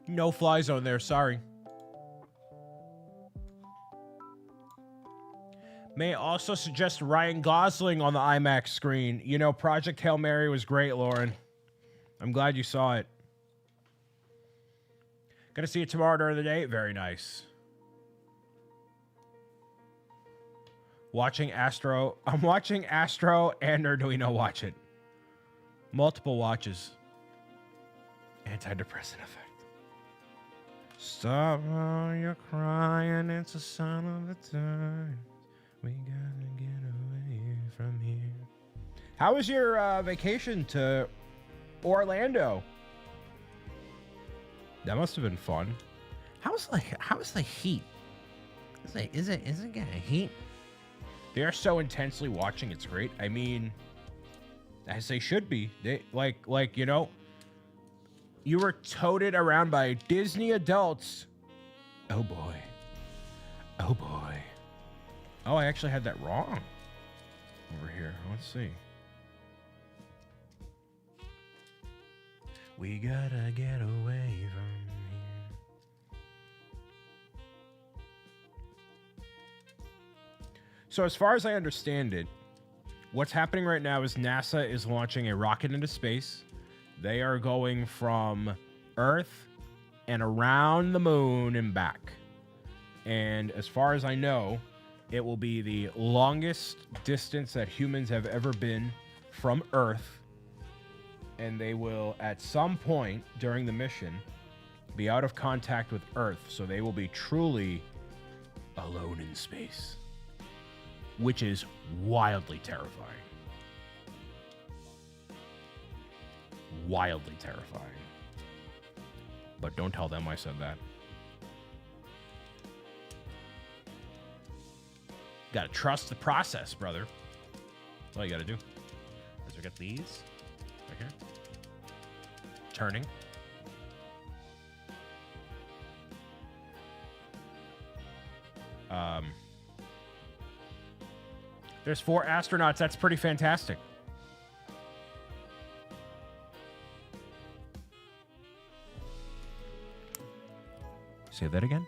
No-fly zone there, sorry. May also suggest Ryan Gosling on the IMAX screen. You know, Project Hail Mary was great, Lauren. I'm glad you saw it. Gonna see it tomorrow during the day. Very nice. Watching Astro. I'm watching Astro and Arduino watch it. Multiple watches. Antidepressant effect. Stop all your crying. It's a sign of the times. We gotta get away from here. How was your vacation to Orlando? That must have been fun. How's the heat? Is it gonna heat? They are so intensely watching. It's great. I mean, as they should be. They like you know, you were toted around by Disney adults. Oh boy. Oh boy. Oh, I actually had that wrong over here. Let's see. We gotta get away from here. So as far as I understand it, what's happening right now is NASA is launching a rocket into space. They are going from Earth and around the moon and back. And as far as I know, it will be the longest distance that humans have ever been from Earth. And they will, at some point during the mission, be out of contact with Earth. So they will be truly alone in space, which is wildly terrifying. Wildly terrifying. But don't tell them I said that. Gotta trust the process, brother. That's all you gotta do. Is we got these right here. Turning. There's 4 astronauts. That's pretty fantastic. Say that again.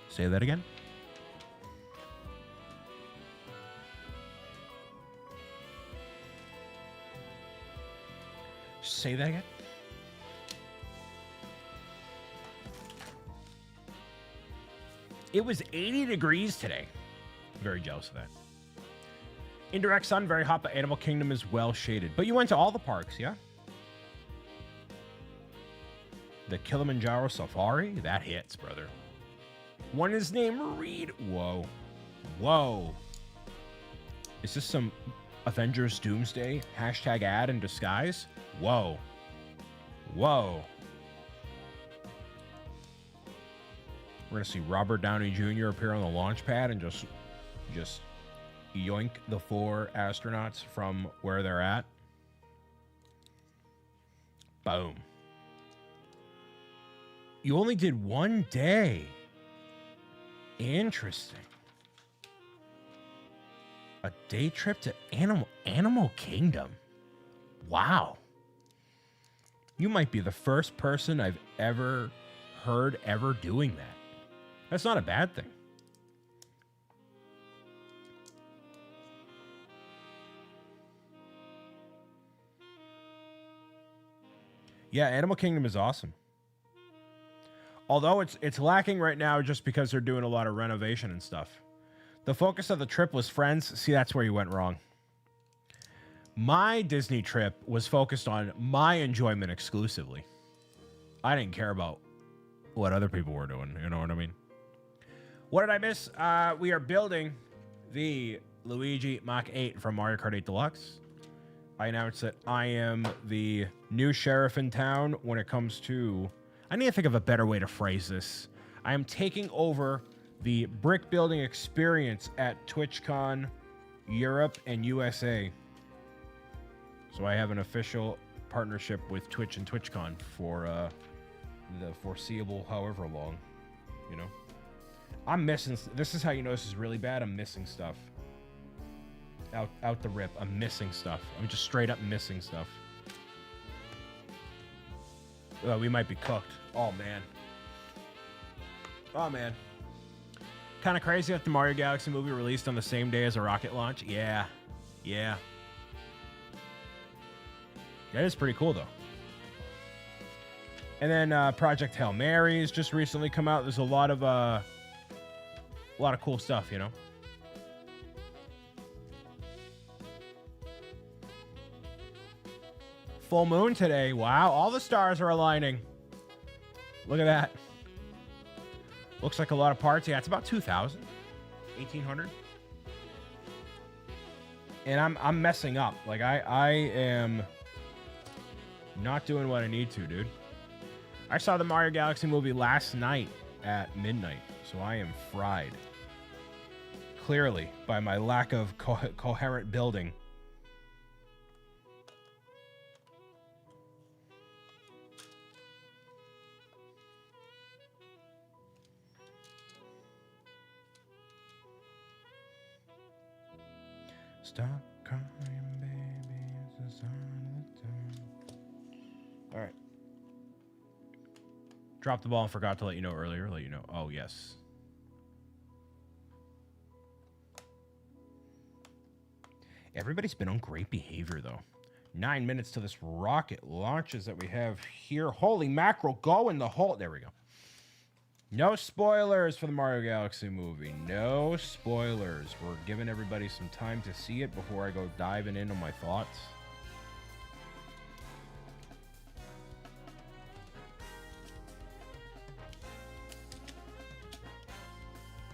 Say that again. Say that again. It was 80 degrees today. Very jealous of that. Indirect sun, very hot, but Animal Kingdom is well shaded. But you went to all the parks, yeah? The Kilimanjaro Safari? That hits, brother. One is named Reed. Whoa. Whoa. Is this some Avengers Doomsday hashtag ad in disguise? Whoa. Whoa. We're going to see Robert Downey Jr. appear on the launch pad and just yoink the 4 astronauts from where they're at. Boom. You only did 1 day. Interesting. A day trip to Animal Kingdom. Wow. You might be the first person I've ever heard ever doing that. That's not a bad thing. Yeah, Animal Kingdom is awesome. Although it's lacking right now just because they're doing a lot of renovation and stuff. The focus of the trip was friends. See, that's where you went wrong. My Disney trip was focused on my enjoyment exclusively. I didn't care about what other people were doing. You know what I mean? What did I miss? We are building the Luigi Mach 8 from Mario Kart 8 Deluxe. I announced that I am the new sheriff in town when it comes to... I need to think of a better way to phrase this. I am taking over the brick building experience at TwitchCon Europe and USA. So I have an official partnership with Twitch and TwitchCon for the foreseeable however long, you know. I'm missing... This is how you know this is really bad. I'm missing stuff. Out the rip. I'm missing stuff. I'm just straight up missing stuff. We might be cooked. Oh, man. Oh, man. Kind of crazy that the Mario Galaxy movie released on the same day as a rocket launch. Yeah. Yeah. That is pretty cool, though. And then Project Hail Mary's just recently come out. There's a lot of cool stuff, you know? Full moon today. Wow, all the stars are aligning. Look at that. Looks like a lot of parts. Yeah, it's about 2,000. 1,800. And I'm messing up. Like, I am not doing what I need to, dude. I saw the Mario Galaxy movie last night at midnight, so I am fried. Clearly, by my lack of coherent building. Stop crying, baby. It's the sign of the time. All right. Dropped the ball and forgot to let you know earlier. Let you know. Oh, yes. Everybody's been on great behavior, though. 9 minutes to this rocket launches that we have here. Holy mackerel, go in the hole. There we go. No spoilers for the Mario Galaxy movie. No spoilers. We're giving everybody some time to see it before I go diving into my thoughts.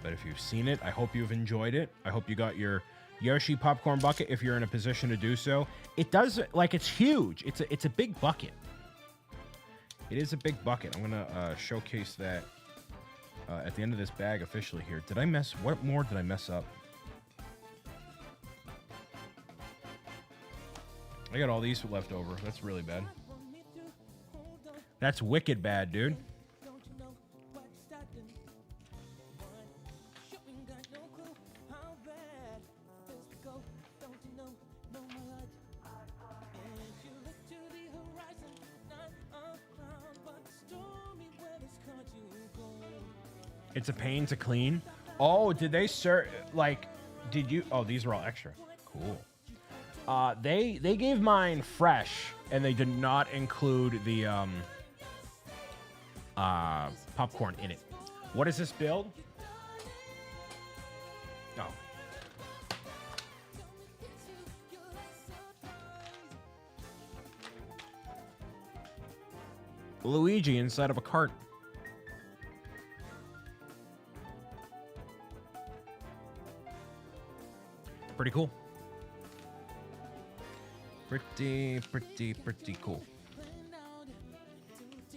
But if you've seen it, I hope you've enjoyed it. I hope you got your Yoshi popcorn bucket if you're in a position to do so. It does, like, it's huge. It's a big bucket. It is a big bucket. I'm going to showcase that at the end of this bag officially here. What more did I mess up? I got all these left over. That's really bad. That's wicked bad, dude. It's a pain to clean. Oh, did they did you? Oh, these are all extra. Cool. They gave mine fresh, and they did not include the popcorn in it. What is this build? Oh. Luigi inside of a cart. Pretty cool. Pretty cool.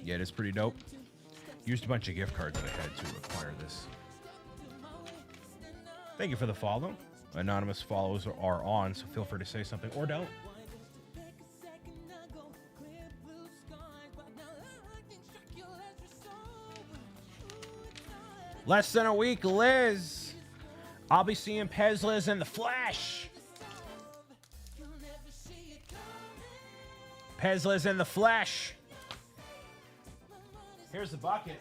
Yeah, it is pretty dope. Used a bunch of gift cards that I had to acquire this. Thank you for the follow. Anonymous follows are on, so feel free to say something or don't. Less than a week, Liz. I'll be seeing Pezliz in the flesh. Pezliz in the flesh. Here's the bucket.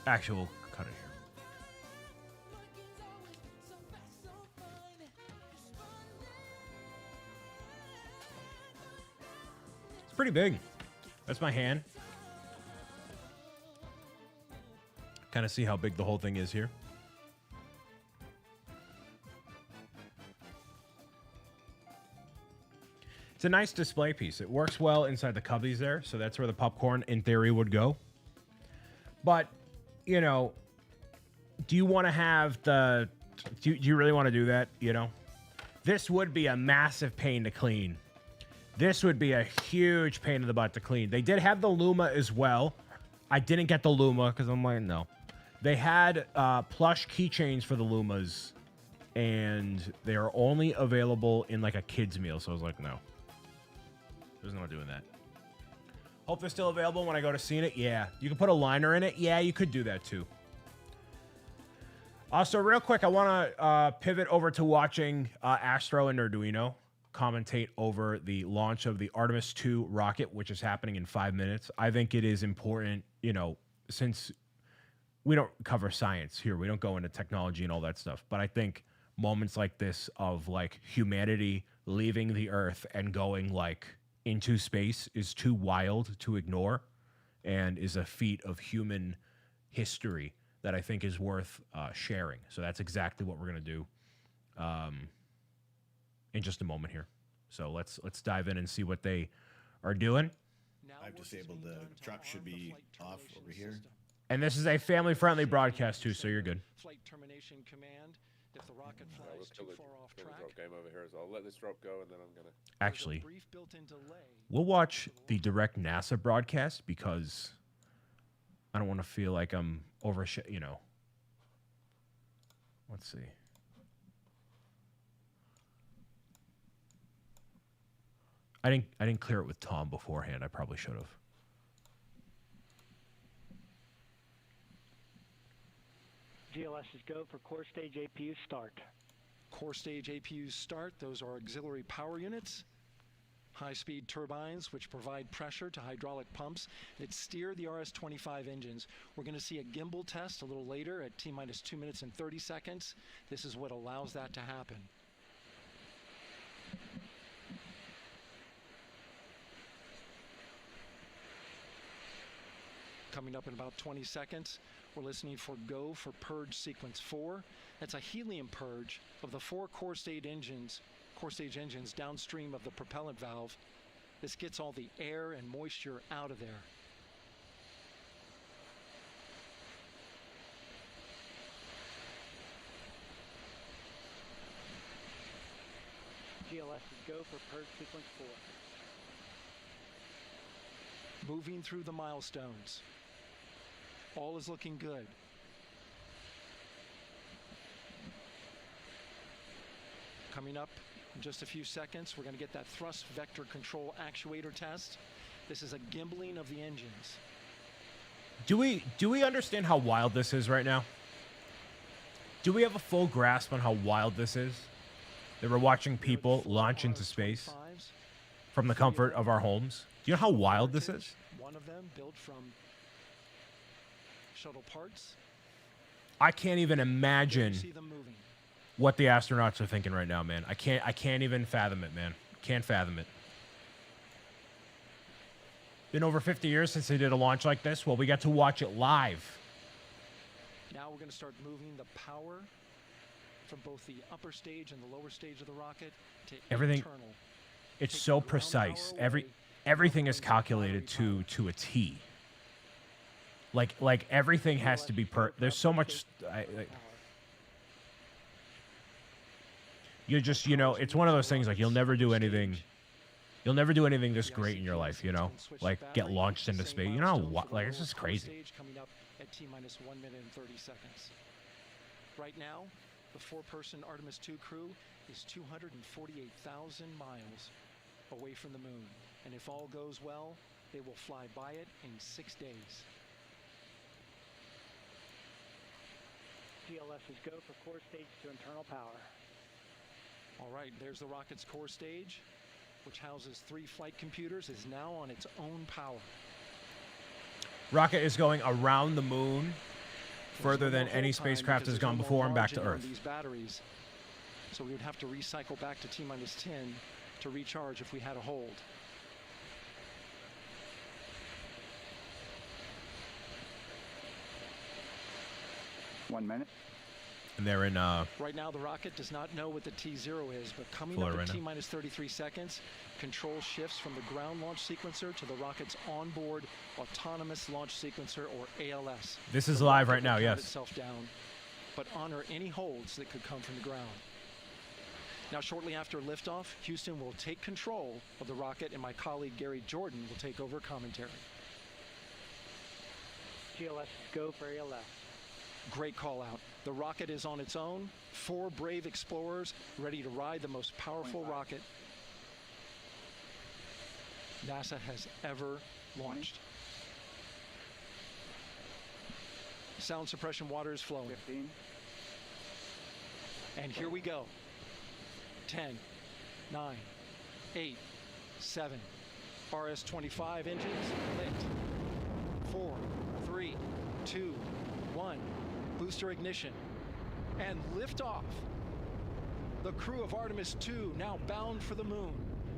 Actually, we'll cut it here. It's pretty big. That's my hand. Kind of see how big the whole thing is here. It's a nice display piece. It works well inside the cubbies there, so that's where the popcorn, in theory, would go. But, you know, do you want to have the... Do you really want to do that, you know? This would be a massive pain to clean. This would be a huge pain in the butt to clean. They did have the Luma as well. I didn't get the Luma because I'm like, no. They had plush keychains for the Lumas, and they are only available in like a kid's meal, so I was like, no. There's no doing that. Hope they're still available when I go to see it. Yeah. You can put a liner in it. Yeah, you could do that too. Also, real quick, I want to pivot over to watching Astro and Arduino commentate over the launch of the Artemis 2 rocket, which is happening in 5 minutes. I think it is important, you know, since we don't cover science here, we don't go into technology and all that stuff, but I think moments like this of like humanity leaving the Earth and going like into space is too wild to ignore, and is a feat of human history that I think is worth sharing. So that's exactly what we're gonna do in just a moment here. So let's dive in and see what they are doing. I've disabled the truck, should be off over here. And this is a family-friendly broadcast too, so you're good. Flight termination command. If the rocket flies Let's too kill the far off drop track, game over here, so I'll let this drop go and then I'm gonna... Actually, brief built-in delay. we'll watch the direct NASA broadcast because I don't want to feel like I'm you know. Let's see. I didn't clear it with Tom beforehand. I probably should have. GLS is go for core stage APU start. Core stage APUs start. Those are auxiliary power units. High-speed turbines, which provide pressure to hydraulic pumps that steer the RS-25 engines. We're going to see a gimbal test a little later at T-minus 2 minutes and 30 seconds. This is what allows that to happen. Coming up in about 20 seconds, we're listening for go for purge sequence 4. That's a helium purge of the 4 core stage engines downstream of the propellant valve. This gets all the air and moisture out of there. GLS is go for purge sequence 4. Moving through the milestones. All is looking good. Coming up in just a few seconds, we're going to get that thrust vector control actuator test. This is a gimbaling of the engines. Do we understand how wild this is right now? Do we have a full grasp on how wild this is? That we're watching people launch into space from the comfort of our homes. Do you know how wild this is? One of them built from shuttle parts. I can't even imagine See them moving. what the astronauts are thinking right now, man. I can't even fathom it, man. Can't fathom it. Been over 50 years since they did a launch like this. Well, we got to watch it live. Now we're going to start moving the power from both the upper stage and the lower stage of the rocket to Everything. internal. It's Take so the ground precise. power away, Everything is from the battery calculated to power. a T. Like everything has to be there's so much. You're just, you know, it's one of those things like you'll never do anything this great in your life, you know, like get launched into space. You know what? Like it's just crazy. Coming up at T-minus 1 minute and 30 seconds. Right now, the 4-person Artemis 2 crew is 248,000 miles away from the moon. And if all goes well, they will fly by it in 6 days. GLS is go for core stage to internal power. All right, there's the rocket's core stage, which houses 3 flight computers, is now on its own power. Rocket is going around the moon further There's no than any hold time spacecraft because has there's no gone more before and back to margin on Earth. These batteries, so we would have to recycle back to T-10 to recharge if we had a hold. One minute. And they're in Right now, the rocket does not know what the T0 is, but coming Florida up at right now. T-minus 33 seconds, control shifts from the ground launch sequencer to the rocket's onboard autonomous launch sequencer, or ALS. This is The live rocket right now, will count yes. itself down, but honor any holds that could come from the ground. Now, shortly after liftoff, Houston will take control of the rocket, and my colleague Gary Jordan will take over commentary. GLS is go for ALS. Great call out. The rocket is on its own. 4 brave explorers ready to ride the most powerful rocket NASA has ever launched. Sound suppression water is flowing. 15. And here we go. 10, 9, 8, 7. RS-25 engines lit. 4, 3, 2, 1. Booster ignition. And liftoff. The crew of Artemis II now bound for the moon.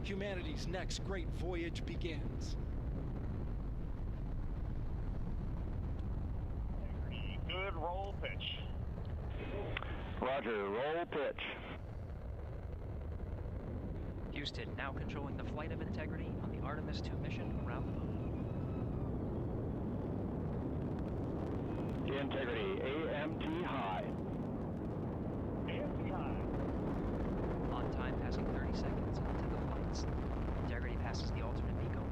Humanity's next great voyage begins. Good roll pitch. Roger, roll pitch. Houston now controlling the flight of Integrity on the Artemis II mission around the moon. Integrity, AMT high. AMT high. On time, passing 30 seconds into the flights. Integrity passes the alternate beacon.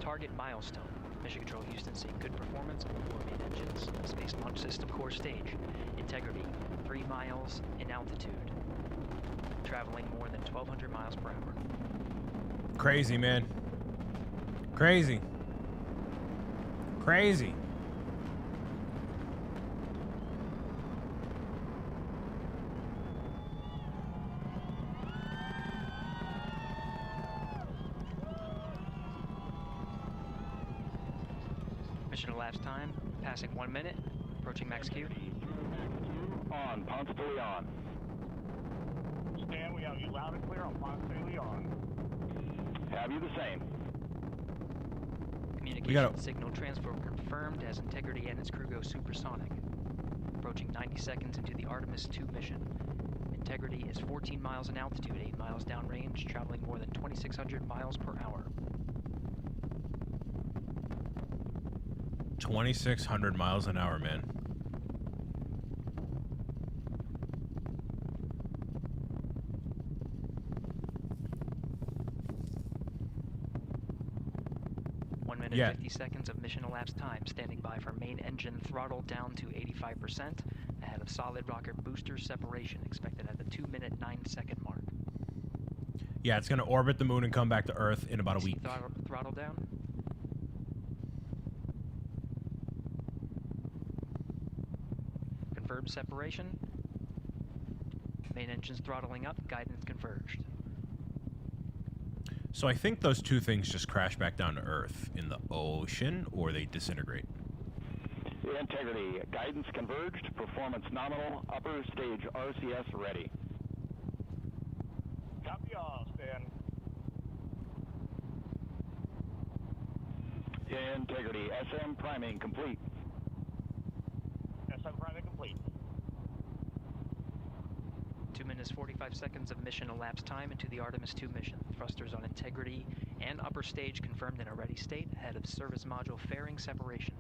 Target milestone. Mission Control Houston seeing good performance on 4 main engines. Space Launch System core stage. Integrity, 3 miles in altitude. Traveling more than 1,200 miles per hour. crazy, man. Crazy. Crazy. Mission elapsed time, passing 1 minute, approaching max Q. On, Ponce de Leon. Stan, we have you loud and clear on Ponce de Leon. Have you the same? Communication signal transfer confirmed as Integrity and its crew go supersonic. Approaching 90 seconds into the Artemis II mission. Integrity is 14 miles in altitude, 8 miles downrange, traveling more than 2,600 miles per hour. 2,600 miles an hour, man. Yeah. 50 seconds of mission elapsed time, standing by for main engine throttle down to 85%, ahead of solid rocket booster separation, expected at the 2-minute 9-second mark. Yeah, it's going to orbit the moon and come back to Earth in about a week. Throttle down. Confirmed separation. Main engine's throttling up, guidance converged. So I think those two things just crash back down to Earth in the ocean, or they disintegrate. Integrity, guidance converged, performance nominal, upper stage RCS ready. Copy all, Stan. Integrity, SM priming complete. SM priming complete. 2 minutes 45 seconds of mission elapsed time into the Artemis II mission. Thrusters on Integrity and upper stage confirmed in a ready state ahead of service module fairing separation.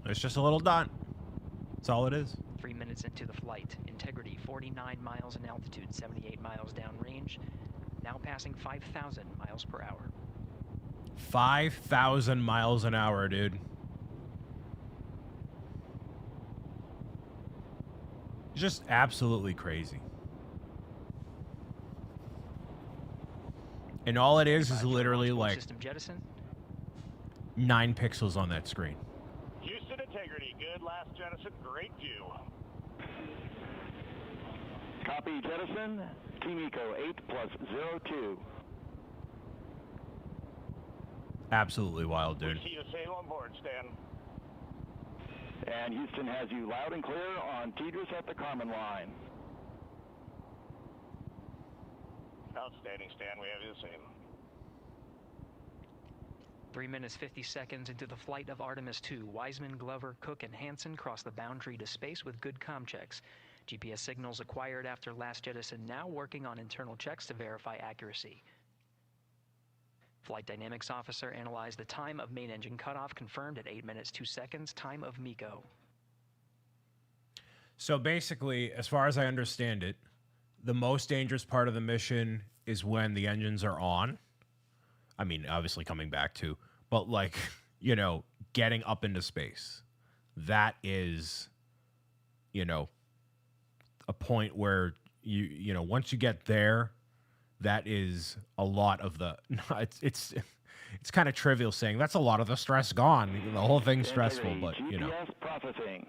It's just a little dot. That's all it is. 3 minutes into the flight. Integrity 49 miles in altitude, 78 miles downrange, now passing 5,000 miles per hour. 5,000 miles an hour, dude. Just absolutely crazy. And all it is Advise literally launch like system jettison. 9 pixels on that screen. Houston integrity, good last jettison, great view. Copy jettison. Team Eco 8+02. Absolutely wild, dude. We see the same on board, Stan. And Houston has you loud and clear on Tidris at the Carmen line. Outstanding, Stan. We have you the same. 3 minutes 50 seconds into the flight of Artemis 2, Wiseman, Glover, Cook, and Hansen cross the boundary to space with good comm checks. GPS signals acquired after last jettison now working on internal checks to verify accuracy. Flight Dynamics Officer analyzed the time of main engine cutoff, confirmed at 8 minutes 2 seconds, time of MECO. So basically, as far as I understand it, the most dangerous part of the mission is when the engines are on. I mean, obviously coming back to, but like, you know, getting up into space. That is, you know, a point where you know, once you get there, that is a lot of the, it's kind of trivial saying that's a lot of the stress gone. The whole thing's stressful, but you know. GPS processing.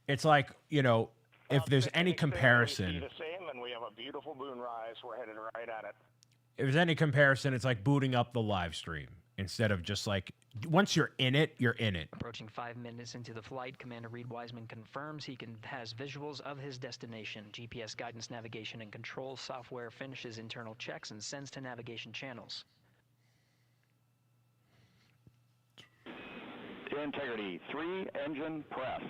It's like, you know, if there's any We see comparison, the same, and we have a beautiful moonrise. We're headed right at it. if there's any comparison, it's like booting up the live stream instead of just like, once you're in it, you're in it. Approaching 5 minutes into the flight, Commander Reed Wiseman confirms he has visuals of his destination. GPS guidance, navigation, and control software finishes internal checks and sends to navigation channels. Integrity 3, engine press.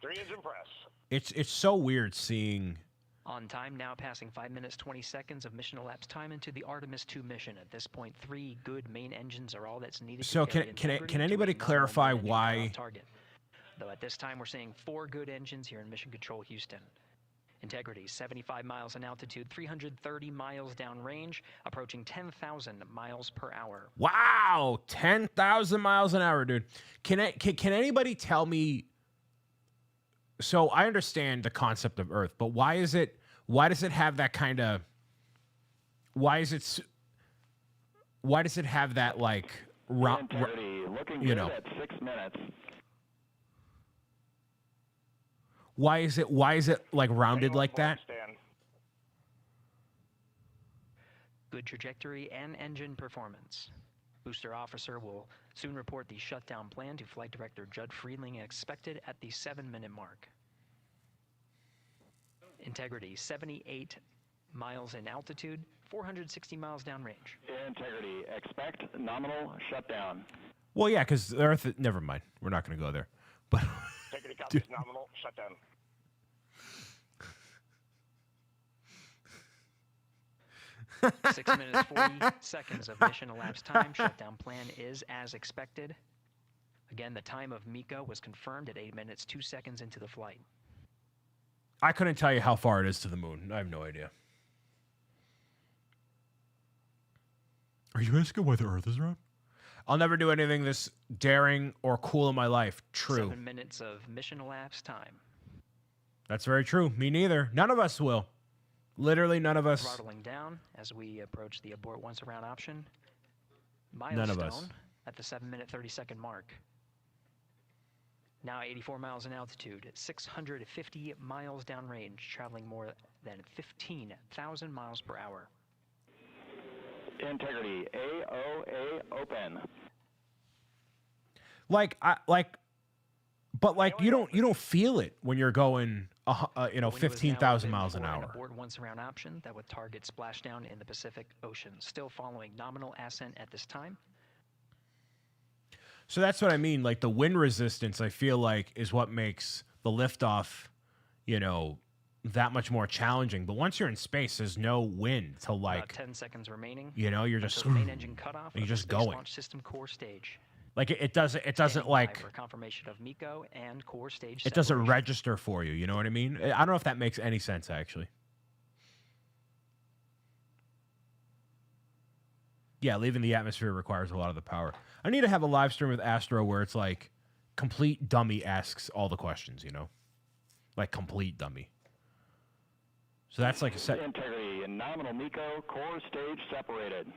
3 engine press. It's so weird seeing. On time, now passing 5 minutes 20 seconds of mission elapsed time into the Artemis 2 mission. At this point, 3 good main engines are all that's needed. So to carry can integrity anybody to a clarify nominal why? main engine target? Though at this time, we're seeing 4 good engines here in Mission Control Houston. Integrity, 75 miles in altitude, 330 miles downrange, approaching 10,000 miles per hour. Wow, 10,000 miles an hour, dude. Can anybody tell me? So I understand the concept of Earth, but why does it have that kind of? Why does it have that like? Integrity looking you good know. at 6 minutes. Why is it like rounded like that? Stan. Good trajectory and engine performance. Booster officer will soon report the shutdown plan to Flight Director Judd Friedling, expected at the 7-minute mark. Integrity, 78 miles in altitude, 460 miles downrange. Integrity, expect nominal shutdown. Well, yeah, because the Earth. Never mind. We're not going to go there. But Integrity copies nominal shutdown. 6 minutes 40 seconds of mission elapsed time. Shutdown plan is as expected. Again, the time of MECO was confirmed at 8 minutes 2 seconds into the flight. I couldn't tell you how far it is to the moon. I have no idea. Are you asking why the Earth is round? I'll never do anything this daring or cool in my life. True. 7 minutes of mission elapsed time. That's very true. Me neither. None of us will. Literally none of us. Throttling down as we approach the abort once around option. None of us. Milestone at the 7-minute 30-second mark. Now 84 miles in altitude, 650 miles downrange, traveling more than 15,000 miles per hour. Integrity, AOA open. But you don't feel it when you're going, The window is now 15,000 open miles an for hour. abort once around option that would target splashdown in the Pacific Ocean. Still following nominal ascent at this time. So that's what I mean. Like the wind resistance, I feel like, is what makes the liftoff, that much more challenging. But once you're in space, there's no wind to About 10 seconds remaining. you're just until the main engine cutoff. you're of just the Space going. Launch System core stage. Like it doesn't Standing by like for confirmation of MECO and core stage. it doesn't separation. register for you. You know what I mean? I don't know if that makes any sense actually. Yeah, leaving the atmosphere requires a lot of the power. I need to have a live stream with Astro where it's like complete dummy asks all the questions, like complete dummy. So that's like a set. Integrity and nominal MECO core stage separated.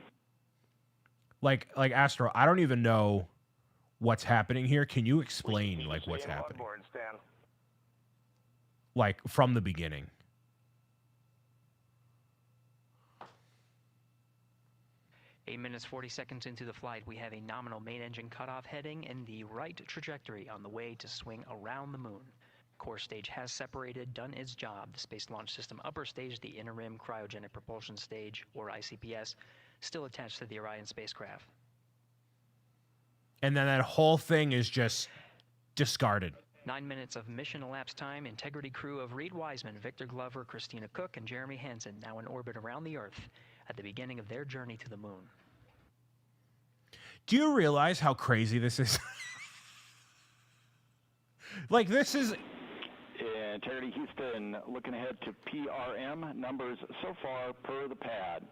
Like Astro, I don't even know what's happening here. Can you explain like what's happening? Board, Stan. Like from the beginning. 8 minutes 40 seconds into the flight, we have a nominal main engine cutoff heading in the right trajectory on the way to swing around the moon. Core stage has separated, done its job. The Space Launch System upper stage, the interim cryogenic propulsion stage, or ICPS, still attached to the Orion spacecraft. And then that whole thing is just discarded. 9 minutes of mission elapsed time. Integrity crew of Reed Wiseman, Victor Glover, Christina Cook, and Jeremy Hansen now in orbit around the Earth at the beginning of their journey to the moon. Do you realize how crazy this is? Like, this is... Integrity Houston looking ahead to PRM numbers so far per the pad.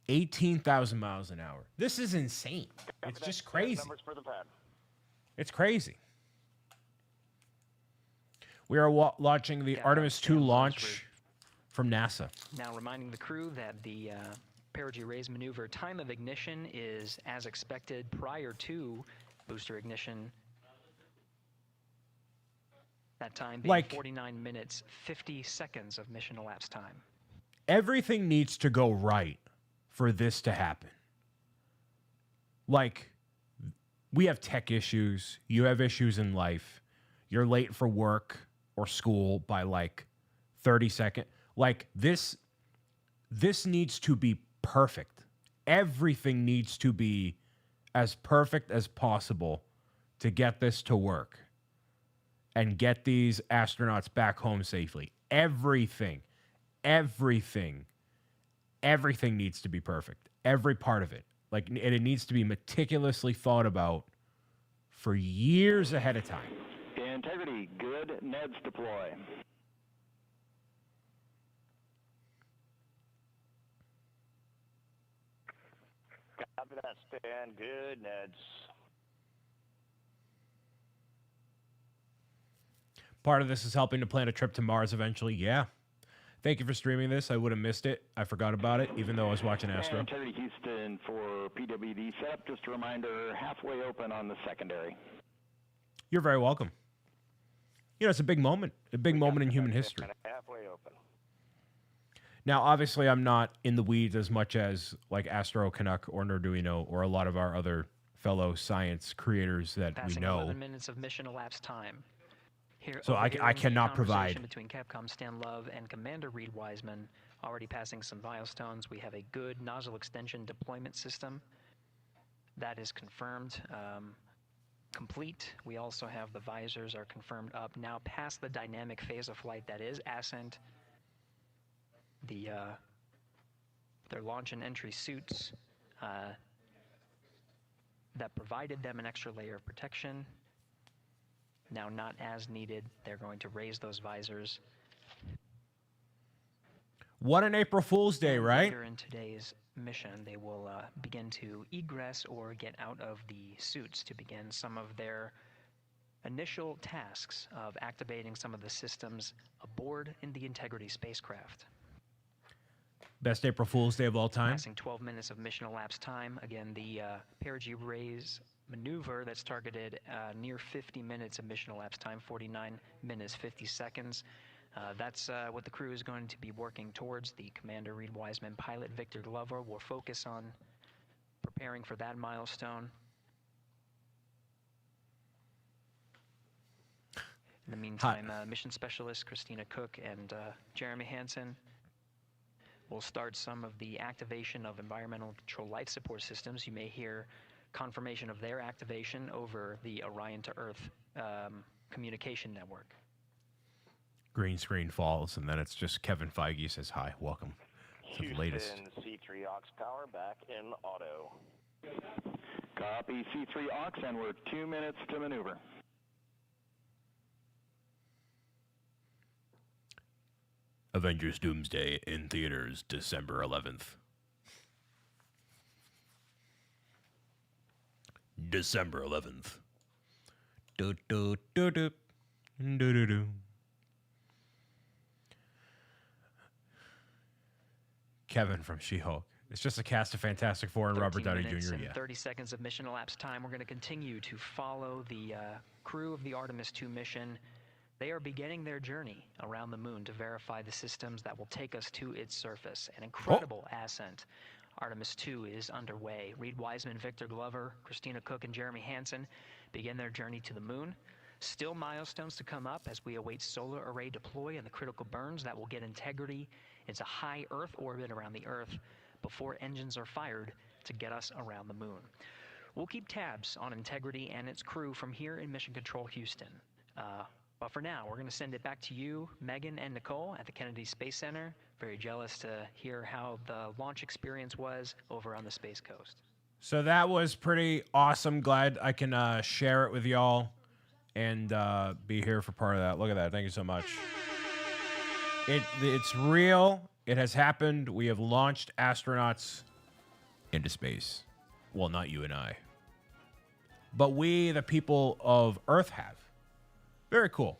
18,000 miles an hour. This is insane. It's just crazy. Numbers for the pad. It's crazy. We are launching the Artemis 2 launch from NASA. Now reminding the crew that the perigee raise maneuver time of ignition is as expected prior to booster ignition. That time being Like, 49 minutes, 50 seconds of mission elapsed time. everything needs to go right for this to happen. Like, we have tech issues. You have issues in life. You're late for work or school by like 30 seconds. Like, this needs to be perfect. Everything needs to be as perfect as possible to get this to work and get these astronauts back home safely. Everything needs to be perfect. Every part of it. Like, it needs to be meticulously thought about for years ahead of time. Integrity, good. Neds deploy. Copy that, Stan. Good, Neds. Part of this is helping to plan a trip to Mars eventually. Yeah. Thank you for streaming this. I would have missed it. I forgot about it, even though I was watching Astro. Integrity Houston for PWD setup. Just a reminder, halfway open on the secondary. You're very welcome. You know, it's a big moment in human history. Halfway open. Now, obviously, I'm not in the weeds as much as like Astro, Canuck, or Nerduino, or a lot of our other fellow science creators that Passing we know. 11 minutes of mission elapsed time. Here, So over I here in the cannot provide. conversation between Capcom Stan Love and Commander Reed Wiseman, already passing some milestones. We have a good nozzle extension deployment system. That is confirmed. Complete. We also have the visors are confirmed up. Now past the dynamic phase of flight, that is ascent. Their launch and entry suits that provided them an extra layer of protection. Now not as needed. They're going to raise those visors. What an April Fool's Day, right? Later in today's mission, they will begin to egress or get out of the suits to begin some of their initial tasks of activating some of the systems aboard in the Integrity spacecraft. Best April Fool's Day of all time. Passing 12 minutes of mission elapsed time. Again, the perigee raise maneuver that's targeted near 50 minutes of mission elapsed time, 49 minutes, 50 seconds. That's what the crew is going to be working towards. The Commander Reed Wiseman, pilot Victor Glover will focus on preparing for that milestone. In the meantime, mission specialist Christina Cook and Jeremy Hansen will start some of the activation of environmental control life support systems. You may hear confirmation of their activation over the Orion to Earth communication network. Green screen falls, and then it's just Kevin Feige says, hi, welcome to the latest. C3 aux power back in auto. Copy C3 aux, and we're 2 minutes to maneuver. Avengers Doomsday in theaters December 11th. December 11th, Do do do do do do do. Kevin from She-Hulk. It's just a cast of Fantastic Four and Robert 13 Downey minutes Jr. and Yeah. 30 seconds of mission elapsed time. We're going to continue to follow the crew of the Artemis 2 mission. They are beginning their journey around the moon to verify the systems that will take us to its surface. An incredible ascent. Artemis 2 is underway. Reed Wiseman, Victor Glover, Christina Cook, and Jeremy Hansen begin their journey to the moon. Still milestones to come up as we await solar array deploy and the critical burns that will get Integrity into high Earth orbit around the Earth before engines are fired to get us around the moon. We'll keep tabs on Integrity and its crew from here in Mission Control Houston. But for now, we're going to send it back to you, Megan and Nicole at the Kennedy Space Center. Very jealous to hear how the launch experience was over on the Space Coast. So that was pretty awesome. Glad I can share it with y'all and be here for part of that. Look at that. Thank you so much. It's real. It has happened. We have launched astronauts into space. Well, not you and I. But we, the people of Earth, have. Very cool.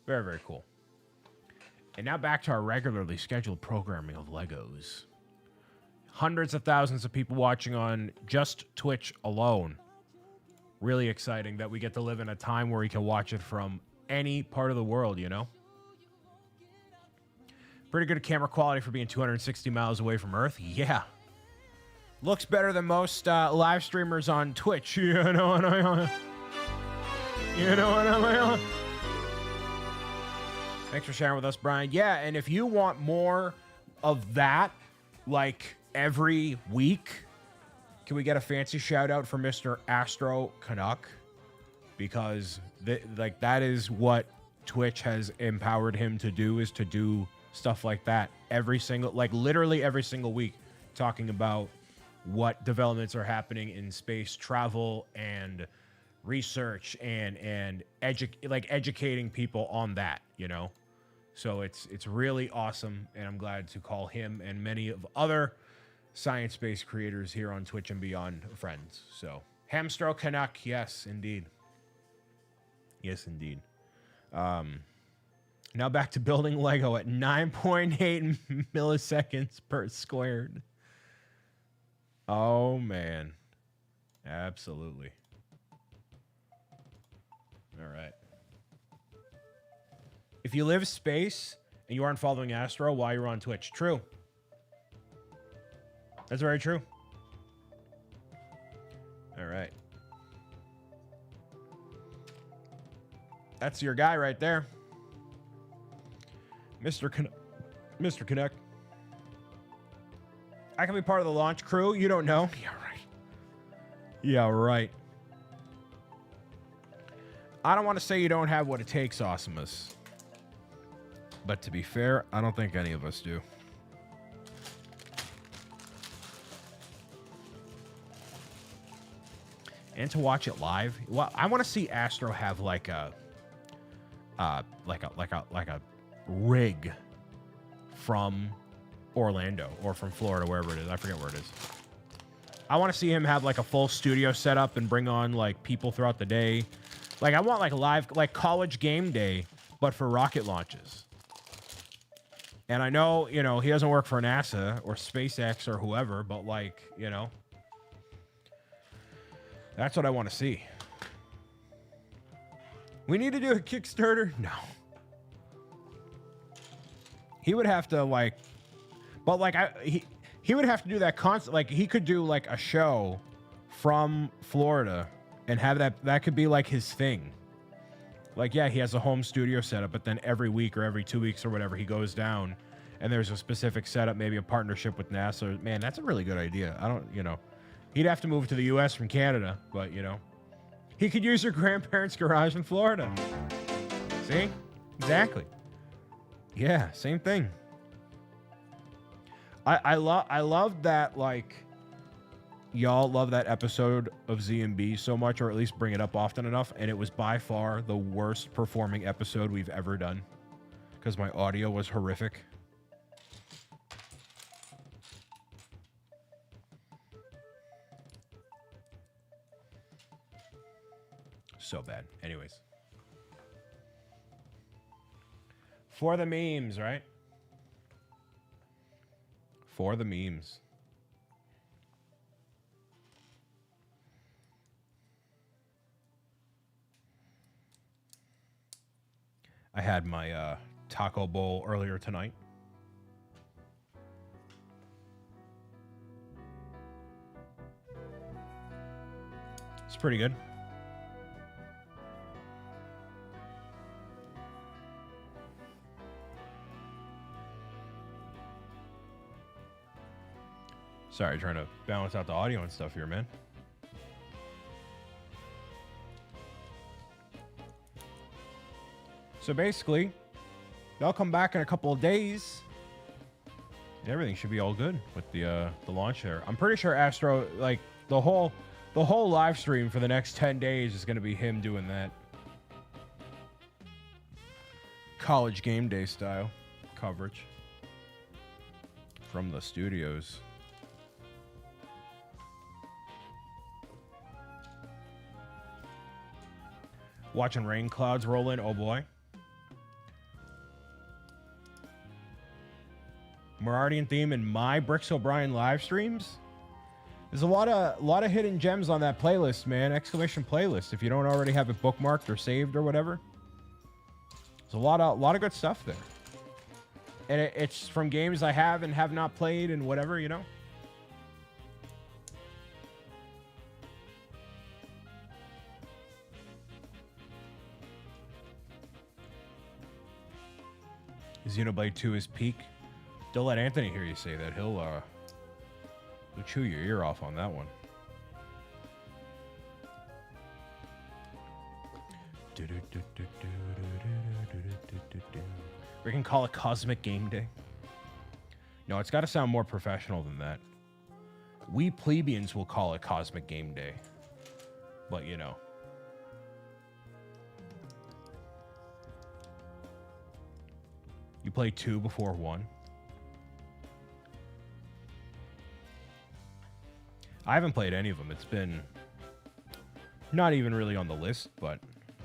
Very, very cool. And now back to our regularly scheduled programming of Legos. Hundreds of thousands of people watching on just Twitch alone. Really exciting that we get to live in a time where we can watch it from any part of the world, you know? Pretty good camera quality for being 260 miles away from Earth. Yeah. Looks better than most live streamers on Twitch. You know what I mean? You know what I mean? Thanks for sharing with us, Brian. Yeah, and if you want more of that, like every week, can we get a fancy shout out for Mr. Astro Canuck? Because that is what Twitch has empowered him to do, is to do stuff like that literally every single week, talking about what developments are happening in space travel and research and educating people on that, you know? So it's really awesome, and I'm glad to call him and many of other science-based creators here on Twitch and beyond friends. So Hamstro Canuck, yes, indeed. Yes, indeed. Now back to building Lego at 9.8 milliseconds per squared. Oh, man. Absolutely. All right. If you live space and you aren't following Astro while you're on Twitch, true. That's very true. All right. That's your guy right there. Mr. Connect. I can be part of the launch crew. You don't know. Yeah, right. Yeah, right. I don't want to say you don't have what it takes, Awesomeness. But to be fair, I don't think any of us do. And to watch it live, well, I want to see Astro have like a rig from Orlando or from Florida, wherever it is. I forget where it is. I want to see him have like a full studio setup and bring on like people throughout the day. Like I want like live, like college game day, but for rocket launches. And I know, you know, he doesn't work for NASA or SpaceX or whoever, but like, you know, that's what I want to see. We need to do a Kickstarter? No. He would have to like, but like he would have to do that constant. Like he could do like a show from Florida and have that could be like his thing. Like, yeah, he has a home studio setup, but then every week or every 2 weeks or whatever, he goes down and there's a specific setup, maybe a partnership with NASA. Man, that's a really good idea. I don't, you know, he'd have to move to the U.S. from Canada, but, you know, he could use your grandparents' garage in Florida. See? Exactly. Yeah, same thing. I love that, like, y'all love that episode of Z&B so much, or at least bring it up often enough, and it was by far the worst performing episode we've ever done because my audio was horrific. so bad. Anyways. For the memes, right? For the memes. I had my taco bowl earlier tonight. It's pretty good. Sorry, trying to balance out the audio and stuff here, man. So basically, they'll come back in a couple of days. Everything should be all good with the launch there. I'm pretty sure Astro, like the whole live stream for the next 10 days is going to be him doing that. College game day style coverage from the studios. Watching rain clouds roll in. Oh boy. Merardian theme in my Bricks O'Brien live streams. There's a lot of hidden gems on that playlist, man. Exclamation playlist. If you don't already have it bookmarked or saved or whatever, there's a lot of good stuff there. And it's from games I have and have not played and whatever, you know. Xenoblade 2 is peak. Don't let Anthony hear you say that. He'll chew your ear off on that one. We can call it Cosmic Game Day. No, it's got to sound more professional than that. We plebeians will call it Cosmic Game Day. But, you know. You play 2 before 1. I haven't played any of them. It's been not even really on the list, but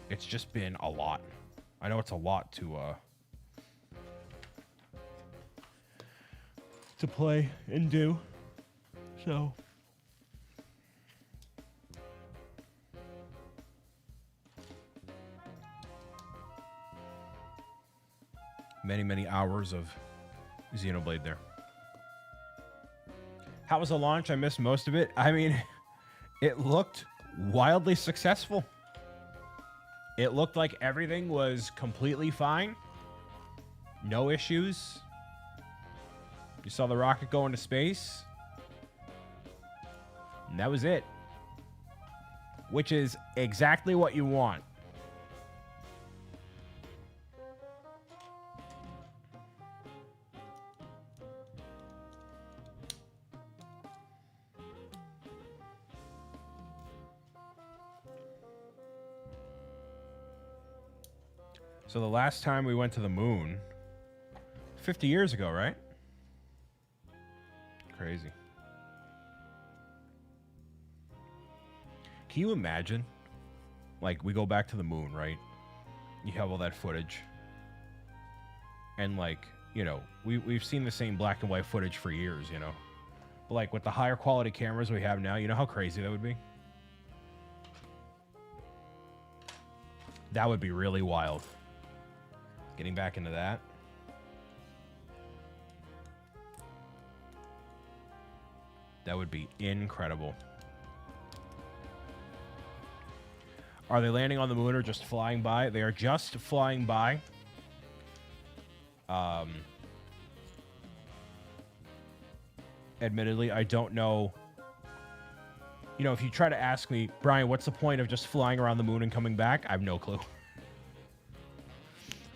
it's just been a lot. I know it's a lot to play and do. So many hours of Xenoblade there. How was the launch? I missed most of it. I mean, it looked wildly successful. It looked like everything was completely fine. No issues. You saw the rocket go into space. And that was it. Which is exactly what you want. So the last time we went to the moon, 50 years ago, right? Crazy. Can you imagine? Like, we go back to the moon, right? You have all that footage. And, like, you know, we've seen the same black and white footage for years, you know? But, like, with the higher quality cameras we have now, you know how crazy that would be? That would be really wild. Getting back into that. That would be incredible. Are they landing on the moon or just flying by? They are just flying by. Admittedly, I don't know. You know, if you try to ask me, Brian, what's the point of just flying around the moon and coming back? I have no clue.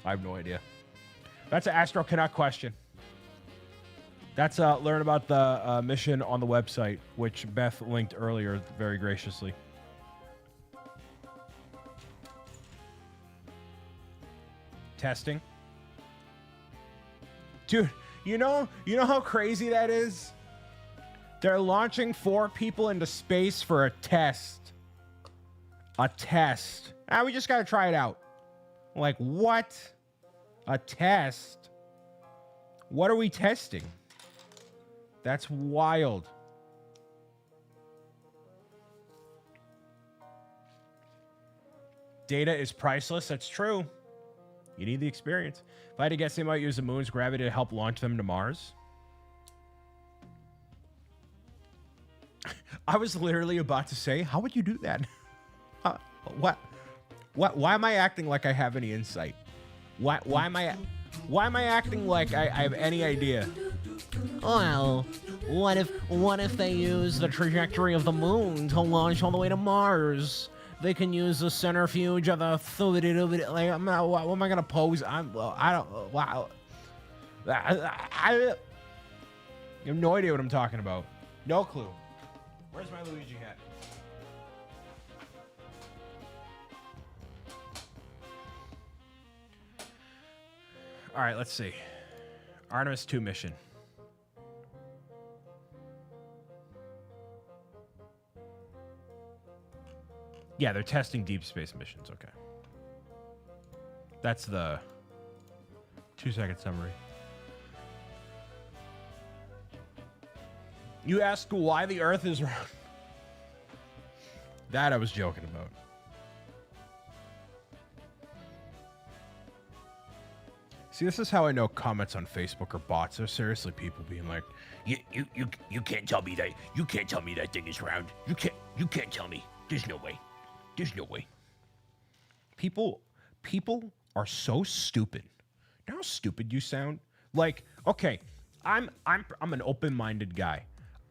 I have no idea. That's an Astro Canuck question. That's learn about the mission on the website, which Beth linked earlier very graciously. Testing. Dude, you know how crazy that is? They're launching 4 people into space for a test. A test. We just got to try it out. Like, what? A test? What are we testing? That's wild. Data is priceless. That's true. You need the experience. If I had to guess, they might use the moon's gravity to help launch them to Mars. I was literally about to say, how would you do that? What? Why am I acting like I have any insight? Why am I acting like I have any idea? Well, what if they use the trajectory of the moon to launch all the way to Mars? They can use the centrifuge of the like. What am I gonna pose? I don't. Wow. I have no idea what I'm talking about. No clue. Where's my Luigi hat? All right, let's see. Artemis 2 mission. Yeah, they're testing deep space missions. Okay. That's the 2-second summary. You ask why the Earth is round. That I was joking about. See, this is how I know comments on Facebook are bots. They're seriously people being like, you can't tell me that thing is round. You can't tell me. There's no way. There's no way. People are so stupid. You know how stupid you sound? Like, okay, I'm an open-minded guy.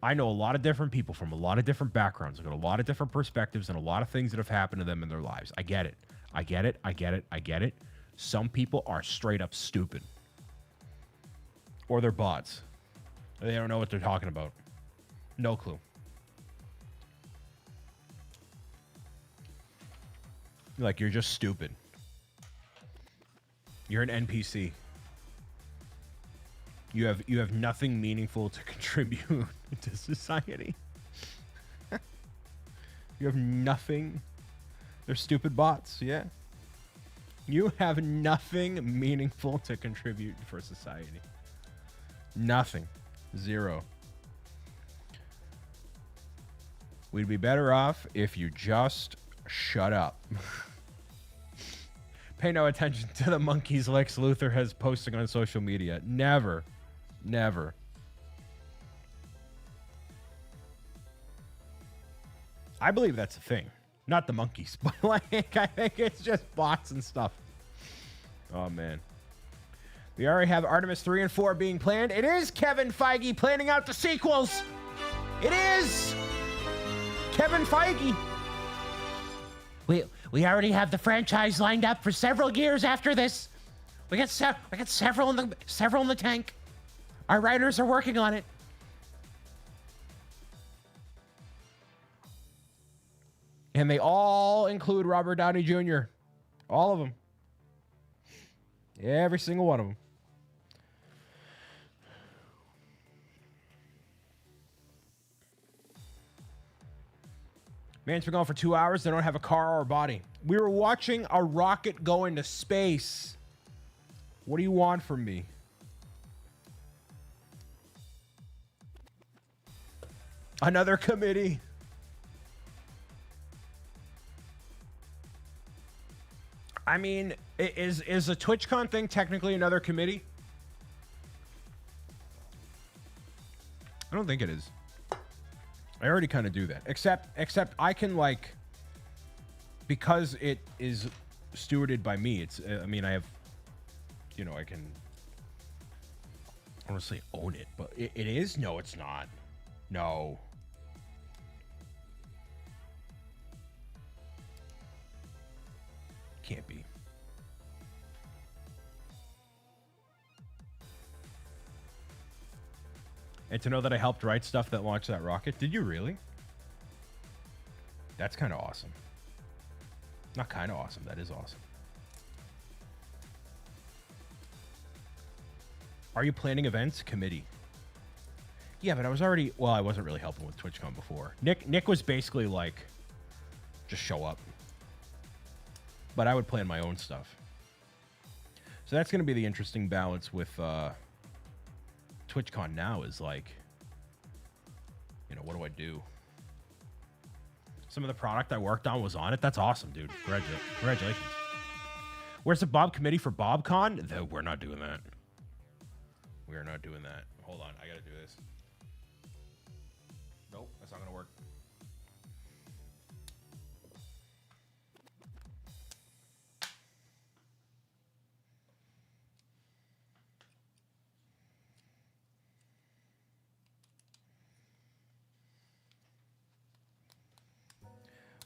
I know a lot of different people from a lot of different backgrounds. I've got a lot of different perspectives and a lot of things that have happened to them in their lives. I get it. Some people are straight up stupid. Or they're bots. They don't know what they're talking about. No clue. Like, you're just stupid. You're an NPC. You have nothing meaningful to contribute to society. You have nothing. They're stupid bots, yeah. You have nothing meaningful to contribute for society. Nothing. Zero. We'd be better off if you just shut up. Pay no attention to the monkeys Lex Luthor has posting on social media. Never. Never. I believe that's a thing. Not the monkeys, but like, I think it's just bots and stuff. Oh, man. We already have Artemis 3 and 4 being planned. It is Kevin Feige planning out the sequels. It is Kevin Feige. We already have the franchise lined up for several years after this. We got several in the tank. Our writers are working on it. And they all include Robert Downey Jr. All of them. Every single one of them. Man, it's been going for 2 hours. They don't have a car or a body. We were watching a rocket go into space. What do you want from me? Another committee. I mean, is the TwitchCon thing technically another committee? I don't think it is. I already kind of do that. Except I can, like, because it is stewarded by me, it's, I mean, I have, you know, I can, I want to say own it, but it is? No, it's not. No. Can't be. And to know that I helped write stuff that launched that rocket. Did you really? That's kind of awesome. Not kind of awesome. That is awesome. Are you planning events? Committee. Yeah, but I was already... Well, I wasn't really helping with TwitchCon before. Nick was basically like... Just show up. but I would plan my own stuff. So that's going to be the interesting balance with TwitchCon now is like, you know, what do I do? Some of the product I worked on was on it. That's awesome, dude. Congratulations. Where's the Bob committee for BobCon? We're not doing that. We're not doing that. Hold on. I got to do this. Nope. That's not going to work.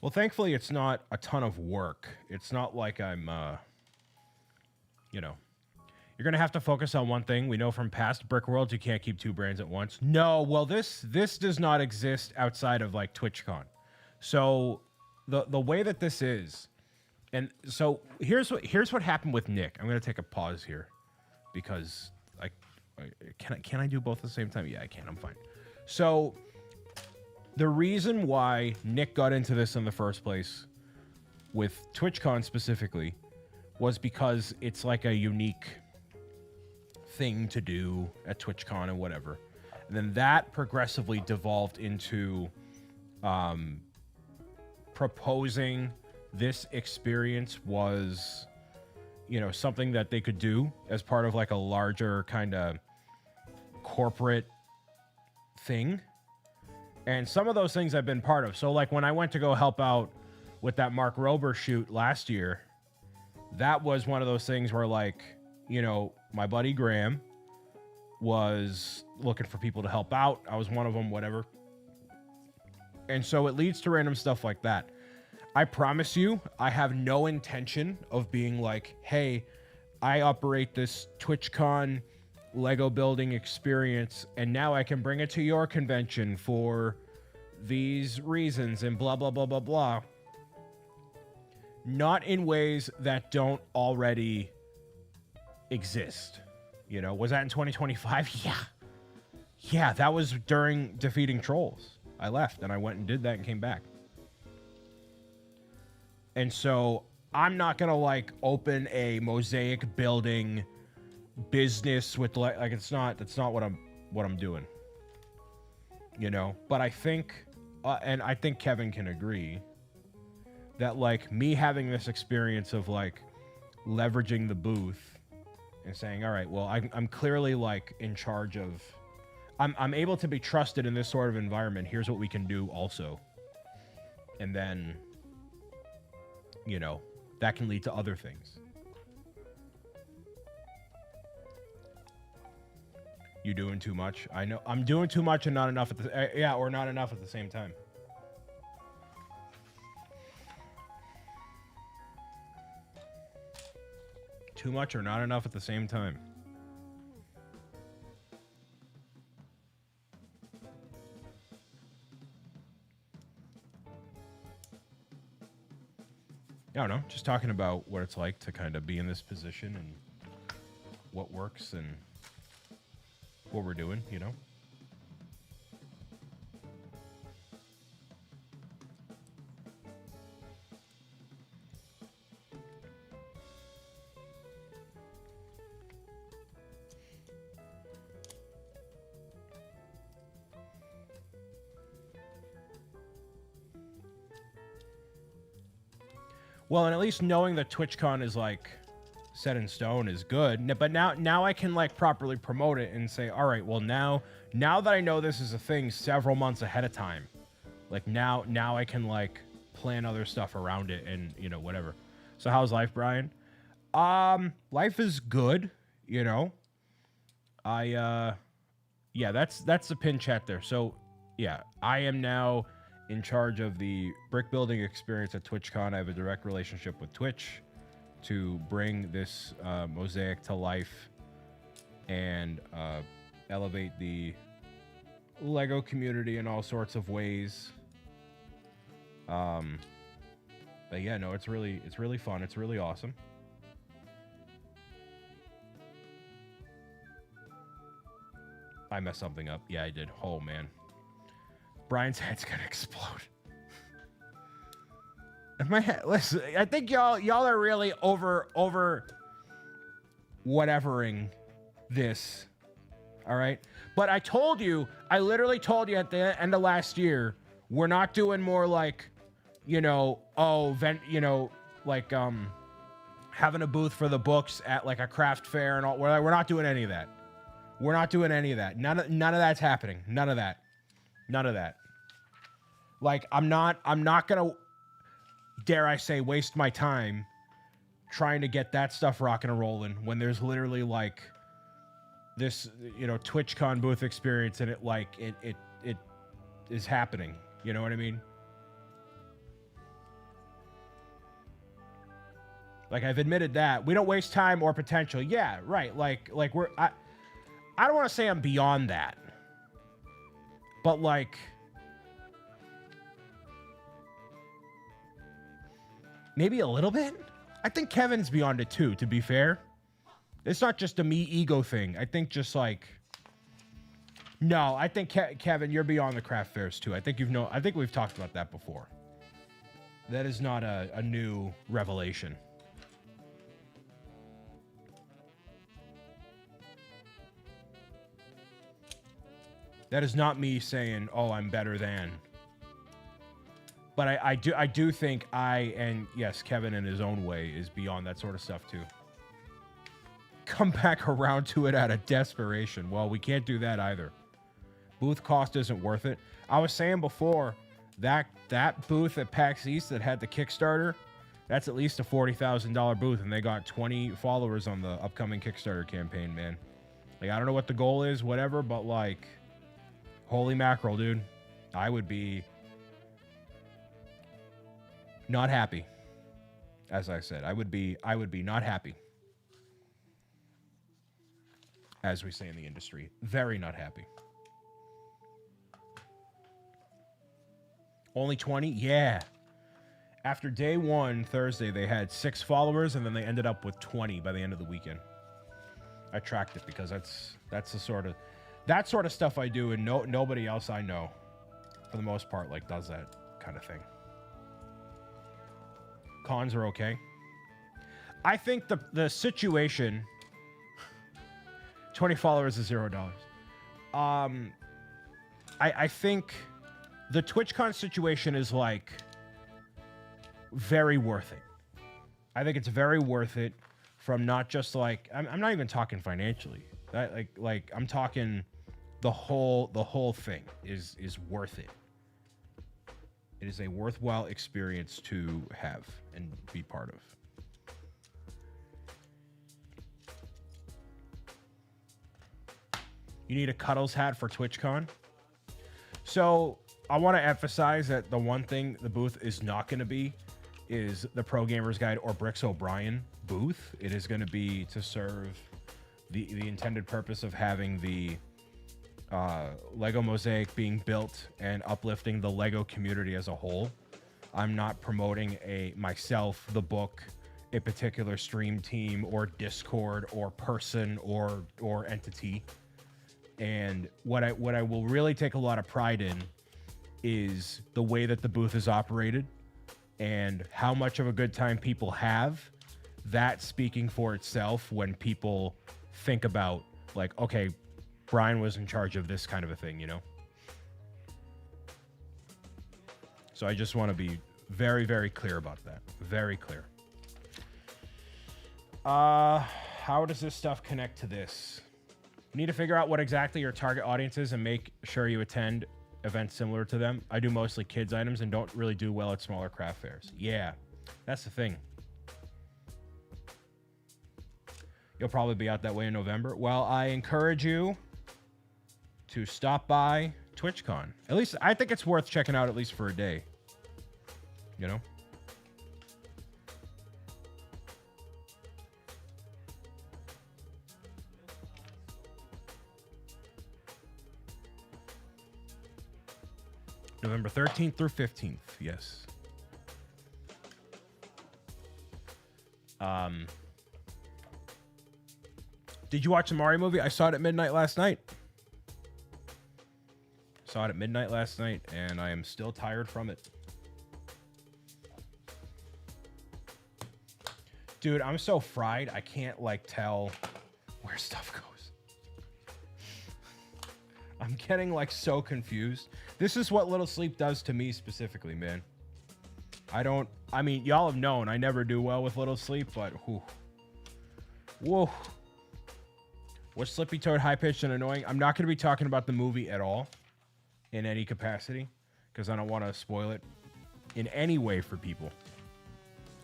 Well, thankfully, it's not a ton of work. It's not like I'm, you know, you're going to have to focus on one thing. We know from past Brick Worlds, you can't keep two brands at once. No, well, this does not exist outside of, like, TwitchCon. So the way that this is, and so here's what happened with Nick. I'm going to take a pause here because can I do both at the same time? Yeah, I can. I'm fine. So the reason why Nick got into this in the first place with TwitchCon specifically was because it's like a unique thing to do at TwitchCon and whatever. And then that progressively devolved into proposing this experience was, you know, something that they could do as part of like a larger kind of corporate thing. And some of those things I've been part of. So like when I went to go help out with that Mark Rober shoot last year, that was one of those things where like, you know, my buddy Graham was looking for people to help out. I was one of them, whatever. And so it leads to random stuff like that. I promise you, I have no intention of being like, hey, I operate this TwitchCon Lego building experience, and now I can bring it to your convention for these reasons and blah, blah, blah, blah, blah. Not in ways that don't already exist. You know, was that in 2025? Yeah. Yeah, that was during defeating trolls. I left and I went and did that and came back. And so I'm not going to like open a mosaic building business with like that's not what I'm doing, you know. But I think and I think Kevin can agree that like me having this experience of like leveraging the booth and saying, all right, well, I'm clearly like in charge of, I'm able to be trusted in this sort of environment. Here's what we can do also. And then, you know, that can lead to other things. You doing too much? I know I'm doing too much and not enough at the yeah, or not enough at the same time. Too much or not enough at the same time. I don't know, just talking about what it's like to kind of be in this position and what works and what we're doing, you know? Well, and at least knowing that TwitchCon is like set in stone is good. But now I can like properly promote it and say, all right, well now that I know this is a thing several months ahead of time, like now I can like plan other stuff around it and, you know, whatever. So how's life, Brian? Life is good, you know. Yeah, that's the pin chat there. So yeah, I am now in charge of the brick building experience at TwitchCon. I have a direct relationship with Twitch to bring this mosaic to life and elevate the Lego community in all sorts of ways. But yeah, no, it's really fun. It's really awesome. I messed something up. Yeah, I did. Oh man. Brian's head's gonna explode. Listen, I think y'all are really over whatevering this. All right. But I literally told you at the end of last year, we're not doing more like, having a booth for the books at like a craft fair and all. We're not doing any of that. We're not doing any of that. None of that's happening. None of that. Like, I'm not gonna, dare I say, waste my time trying to get that stuff rocking and rolling when there's literally like this, TwitchCon booth experience and it is happening. You know what I mean? Like, I've admitted that we don't waste time or potential. Yeah, right. Like I don't want to say I'm beyond that, but like, maybe a little bit. I think Kevin's beyond it too, to be fair. It's not just a me ego thing. I think just like, no, I think Kevin, you're beyond the craft fairs too. I think we've talked about that before. That is not a new revelation. That is not me saying, oh, I'm better than. But I do think and yes, Kevin in his own way is beyond that sort of stuff too. Come back around to it out of desperation. Well, we can't do that either. Booth cost isn't worth it. I was saying before, that booth at PAX East that had the Kickstarter, that's at least a $40,000 booth, and they got 20 followers on the upcoming Kickstarter campaign, man. Like, I don't know what the goal is, whatever, but like, holy mackerel, dude. I would be not happy. As I said, I would be not happy. As we say in the industry, very not happy. Only 20? Yeah. After day one, Thursday, they had 6 followers, and then they ended up with 20 by the end of the weekend. I tracked it because that's the sort of stuff I do, and nobody else I know, for the most part, like, does that kind of thing. Cons are okay. I think the situation, 20 followers is $0. I think the TwitchCon situation is like very worth it. I think it's very worth it from not just like, I'm not even talking financially. Like I'm talking the whole thing is worth it. It is a worthwhile experience to have and be part of. You need a Cuddles hat for TwitchCon. So I want to emphasize that the one thing the booth is not going to be is the Pro Gamers Guide or Bricks O'Brien booth. It is going to be to serve the intended purpose of having the Lego mosaic being built and uplifting the Lego community as a whole. I'm not promoting myself, the book, a particular stream team or Discord or person or entity. And what I will really take a lot of pride in is the way that the booth is operated and how much of a good time people have. That speaking for itself when people think about like, okay, Brian was in charge of this kind of a thing, you know? So I just want to be very, very clear about that. Very clear. How does this stuff connect to this? You need to figure out what exactly your target audience is and make sure you attend events similar to them. I do mostly kids items and don't really do well at smaller craft fairs. Yeah, that's the thing. You'll probably be out that way in November. Well, I encourage you to stop by TwitchCon. At least I think it's worth checking out at least for a day. You know? November 13th through 15th, yes. Did you watch the Mario movie? I saw it at midnight last night. And I am still tired from it. Dude, I'm so fried, I can't, like, tell where stuff goes. I'm getting, like, so confused. This is what little sleep does to me specifically, man. I mean, y'all have known I never do well with little sleep, but whew. Whoa. What's Slippy Toad high-pitched and annoying? I'm not going to be talking about the movie at all in any capacity because I don't want to spoil it in any way for people.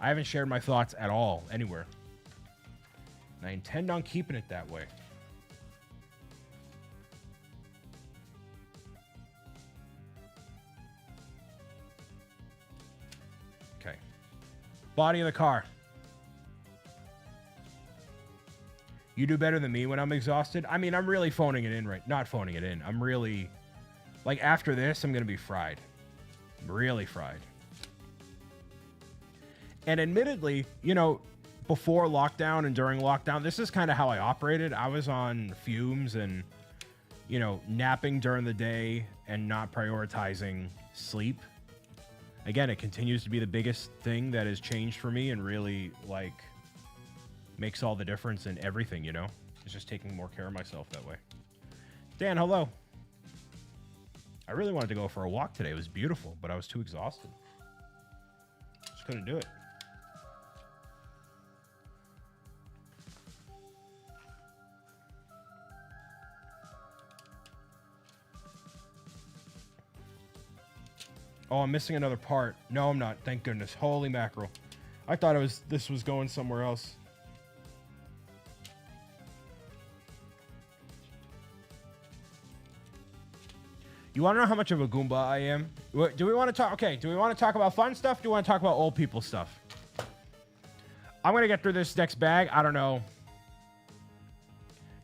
I haven't shared my thoughts at all anywhere. And I intend on keeping it that way. Okay. Body of the car. You do better than me when I'm exhausted. I mean, I'm really phoning it in right. Not phoning it in. I'm really, like, after this, I'm going to be fried. Really fried. And admittedly, you know, before lockdown and during lockdown, this is kind of how I operated. I was on fumes and, you know, napping during the day and not prioritizing sleep. Again, it continues to be the biggest thing that has changed for me and really, like, makes all the difference in everything, you know? It's just taking more care of myself that way. Dan, hello. I really wanted to go for a walk today. It was beautiful, but I was too exhausted. Just couldn't do it. Oh, I'm missing another part. No, I'm not. Thank goodness. Holy mackerel. I thought this was going somewhere else. You want to know how much of a Goomba I am? Do we want to talk? Okay, do we want to talk about fun stuff? Do we want to talk about old people stuff? I'm going to get through this next bag. I don't know.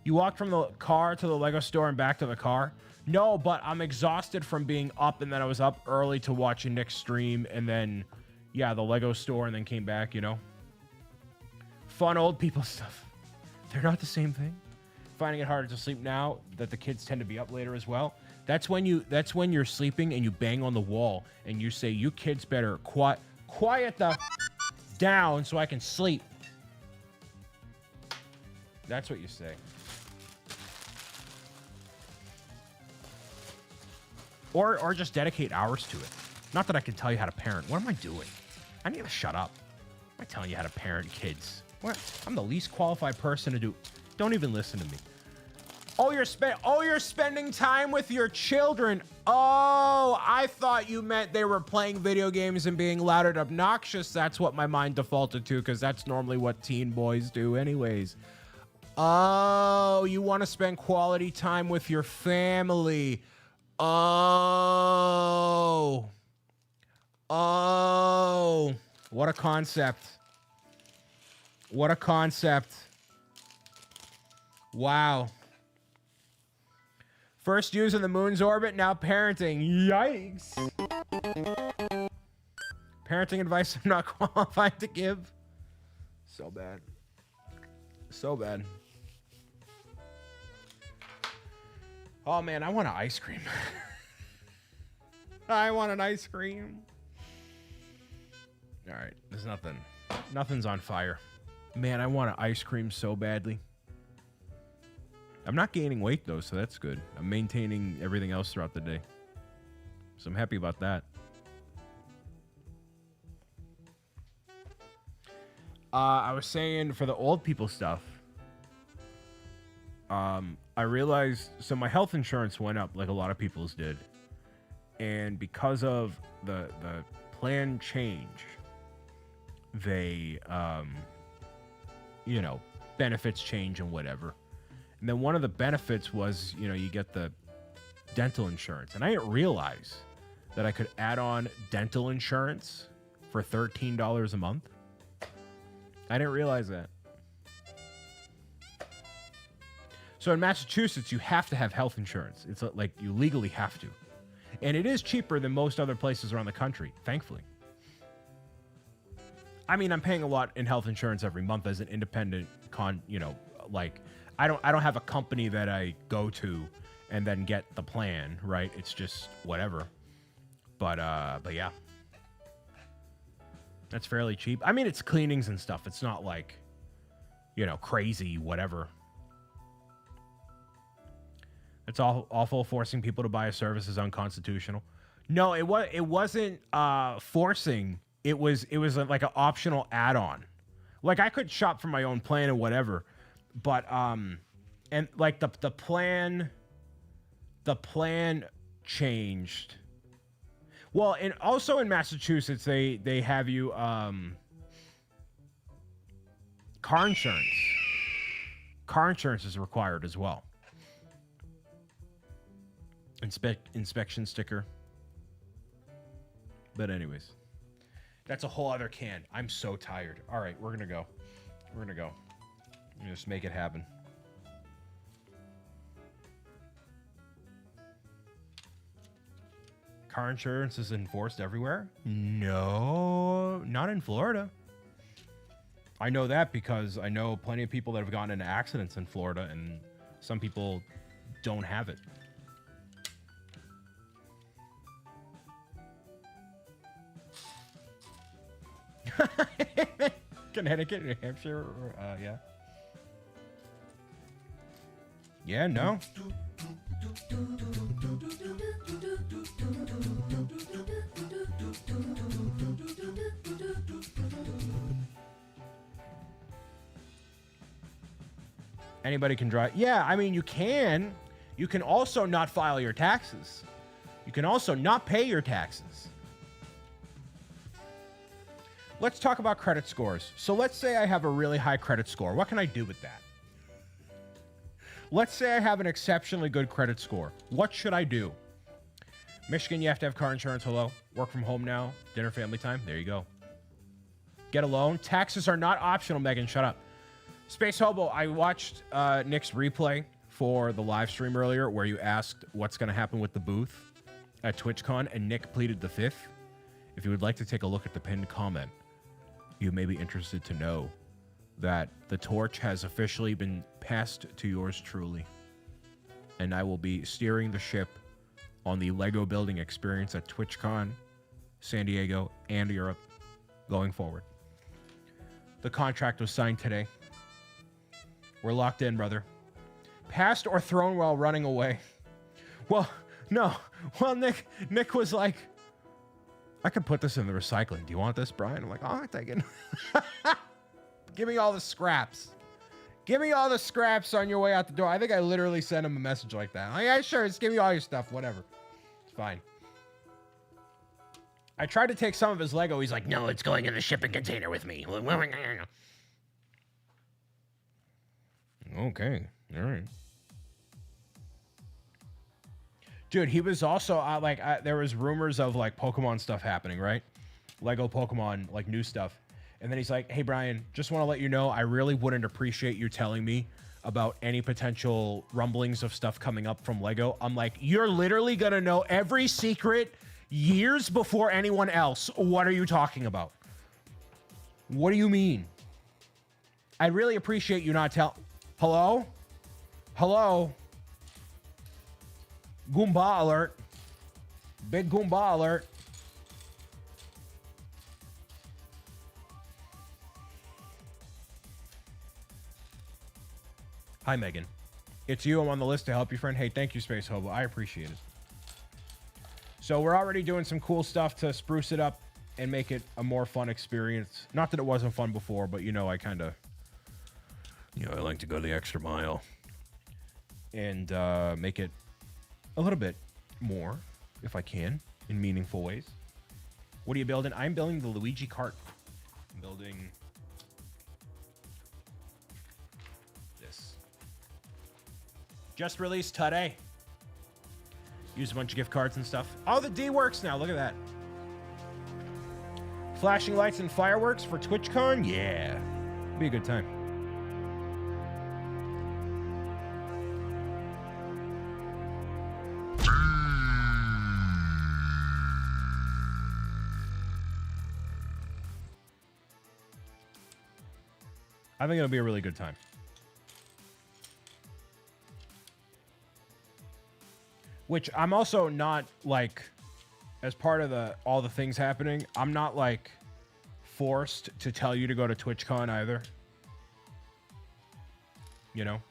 You walked from the car to the Lego store and back to the car? No, but I'm exhausted from being up, and then I was up early to watch Nick's stream, and then, yeah, the Lego store, and then came back, you know? Fun old people stuff. They're not the same thing. Finding it harder to sleep now that the kids tend to be up later as well. That's when you're sleeping and you bang on the wall and you say, you kids better quiet the down so I can sleep. That's what you say. Or just dedicate hours to it. Not that I can tell you how to parent. What am I doing? I need to shut up. I'm not telling you how to parent kids. What? I'm the least qualified person to do. Don't even listen to me. Oh, you're spending time with your children. Oh, I thought you meant they were playing video games and being loud and obnoxious. That's what my mind defaulted to, because that's normally what teen boys do anyways. Oh, you want to spend quality time with your family. Oh, what a concept. What a concept. Wow. First using the moon's orbit, now parenting. Yikes. Parenting advice I'm not qualified to give. So bad. So bad. Oh, man, I want an ice cream. I want an ice cream. All right, there's nothing. Nothing's on fire. Man, I want an ice cream so badly. I'm not gaining weight, though, so that's good. I'm maintaining everything else throughout the day. So I'm happy about that. I was saying for the old people stuff, I realized, so my health insurance went up like a lot of people's did. And because of the plan change, they, you know, benefits change and whatever. And then one of the benefits was, you know, you get the dental insurance. And I didn't realize that I could add on dental insurance for $13 a month. I didn't realize that. So in Massachusetts, you have to have health insurance. It's like you legally have to. And it is cheaper than most other places around the country, thankfully. I mean, I'm paying a lot in health insurance every month as an independent you know, like I don't have a company that I go to and then get the plan, right? It's just whatever. But yeah. That's fairly cheap. I mean, it's cleanings and stuff. It's not like, you know, crazy, whatever. It's awful. Forcing people to buy a service is unconstitutional. No, it wasn't forcing. It was like an optional add-on. Like I could shop for my own plan and whatever, but and like the plan changed. Well, and also in Massachusetts, they have you car insurance. Car insurance is required as well. Inspection sticker. But anyways, that's a whole other can. I'm so tired. All right, we're gonna go. We're gonna go. Just make it happen. Car insurance is enforced everywhere? No, not in Florida. I know that because I know plenty of people that have gotten into accidents in Florida, and some people don't have it. Connecticut, New Hampshire, yeah. Yeah, no. Anybody can drive. Yeah, I mean, you can. You can also not file your taxes. You can also not pay your taxes. Let's talk about credit scores. So let's say I have a really high credit score. What can I do with that? Let's say I have an exceptionally good credit score. What should I do? Michigan, you have to have car insurance. Hello. Work from home now. Dinner, family time. There you go. Get a loan. Taxes are not optional, Megan. Shut up. Space Hobo, I watched Nick's replay for the live stream earlier where you asked what's going to happen with the booth at TwitchCon, and Nick pleaded the fifth. If you would like to take a look at the pinned comment, you may be interested to know that the torch has officially been passed to yours truly, and I will be steering the ship on the Lego building experience at TwitchCon, San Diego, and Europe going forward. The contract was signed today. We're locked in, brother. Passed or thrown while running away. Well, no. Well, Nick was like, I could put this in the recycling. Do you want this, Brian? I'm like, oh, I'll take it. Give me all the scraps. Give me all the scraps on your way out the door. I think I literally sent him a message like that. Like, yeah, sure, just give me all your stuff, whatever. It's fine. I tried to take some of his Lego. He's like, no, it's going in the shipping container with me. Okay, all right. Dude, he was also there was rumors of like Pokemon stuff happening, right? Lego Pokemon, like new stuff. And then he's like, hey, Brian, just want to let you know, I really wouldn't appreciate you telling me about any potential rumblings of stuff coming up from Lego. I'm like, you're literally going to know every secret years before anyone else. What are you talking about? What do you mean? I really appreciate you not Hello? Hello? Goomba alert. Big Goomba alert. Hi, Megan. It's you. I'm on the list to help you, friend. Hey, thank you, Space Hobo. I appreciate it. So we're already doing some cool stuff to spruce it up and make it a more fun experience. Not that it wasn't fun before, but, you know, I kind of... You know, I like to go the extra mile and make it a little bit more, if I can, in meaningful ways. What are you building? I'm building the Luigi cart. I'm building this. Just released today. Use a bunch of gift cards and stuff. Oh, the D works now. Look at that. Flashing lights and fireworks for TwitchCon? Yeah. Be a good time. I think it'll be a really good time. Which I'm also not like, as part of all the things happening, I'm not like forced to tell you to go to TwitchCon either. You know?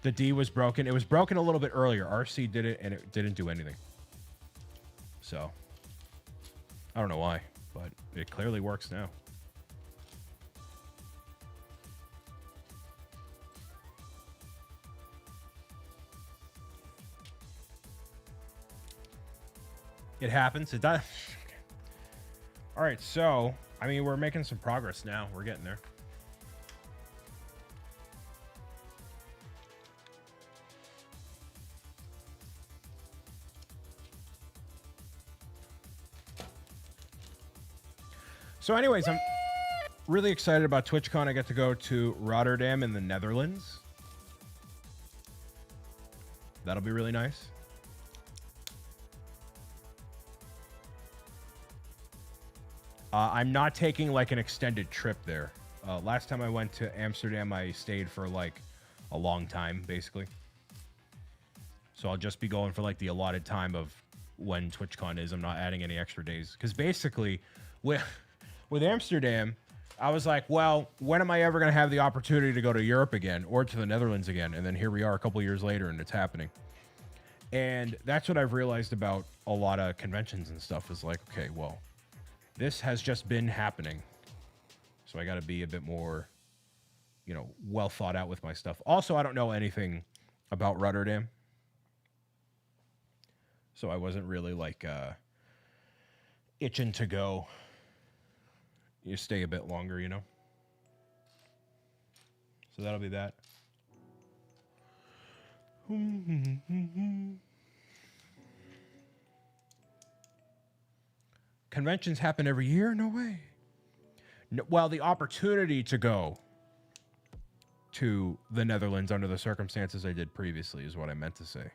The D was broken. It was broken a little bit earlier. RC did it, and it didn't do anything. So, I don't know why, but it clearly works now. It happens. It does. All right, so, I mean, we're making some progress now. We're getting there. So anyways, I'm really excited about TwitchCon. I get to go to Rotterdam in the Netherlands. That'll be really nice. I'm not taking like an extended trip there. Last time I went to Amsterdam, I stayed for like a long time, basically. So I'll just be going for like the allotted time of when TwitchCon is. I'm not adding any extra days. Because basically, with Amsterdam, I was like, well, when am I ever going to have the opportunity to go to Europe again or to the Netherlands again? And then here we are a couple years later and it's happening. And that's what I've realized about a lot of conventions and stuff is like, okay, well, this has just been happening. So I got to be a bit more, you know, well thought out with my stuff. Also, I don't know anything about Rotterdam. So I wasn't really like itching to go. You stay a bit longer, you know? So that'll be that. Conventions happen every year? No way. No, well, the opportunity to go to the Netherlands under the circumstances I did previously is what I meant to say.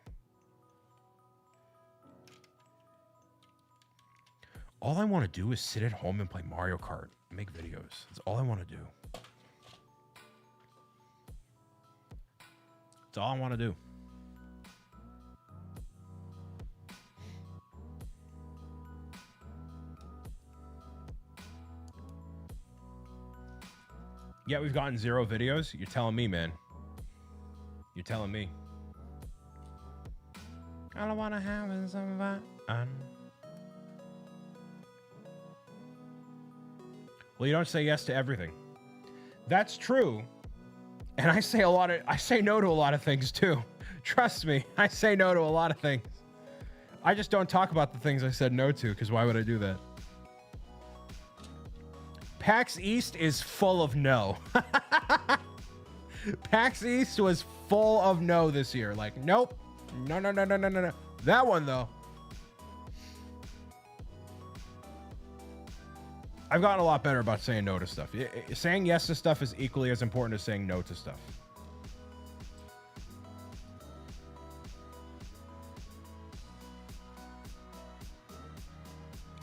All I want to do is sit at home and play Mario Kart and make videos. That's all I want to do. That's all I want to do. Yeah, we've gotten 0 videos. You're telling me, man. You're telling me. All I want to have is some fun. Well, you don't say yes to everything. That's true. And I say no to a lot of things too. Trust me, I say no to a lot of things. I just don't talk about the things I said no to, because why would I do that? PAX East is full of no. PAX East was full of no this year. Like, nope. No. That one, though. I've gotten a lot better about saying no to stuff. Saying yes to stuff is equally as important as saying no to stuff.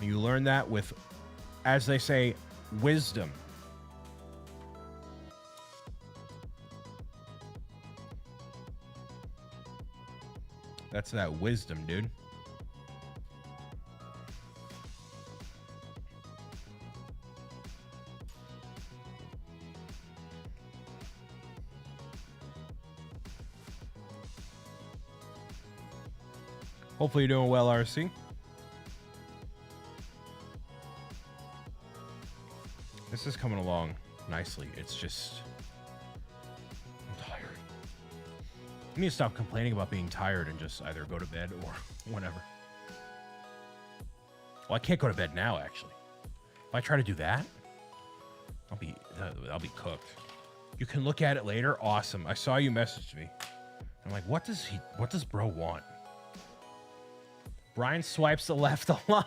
You learn that with, as they say, wisdom. That's that wisdom, dude. Hopefully you're doing well, RC. This is coming along nicely. It's just... I'm tired. I need to stop complaining about being tired and just either go to bed or whatever. Well, I can't go to bed now, actually. If I try to do that, I'll be cooked. You can look at it later. Awesome. I saw you message me. I'm like, what does bro want? Brian swipes the left a lot.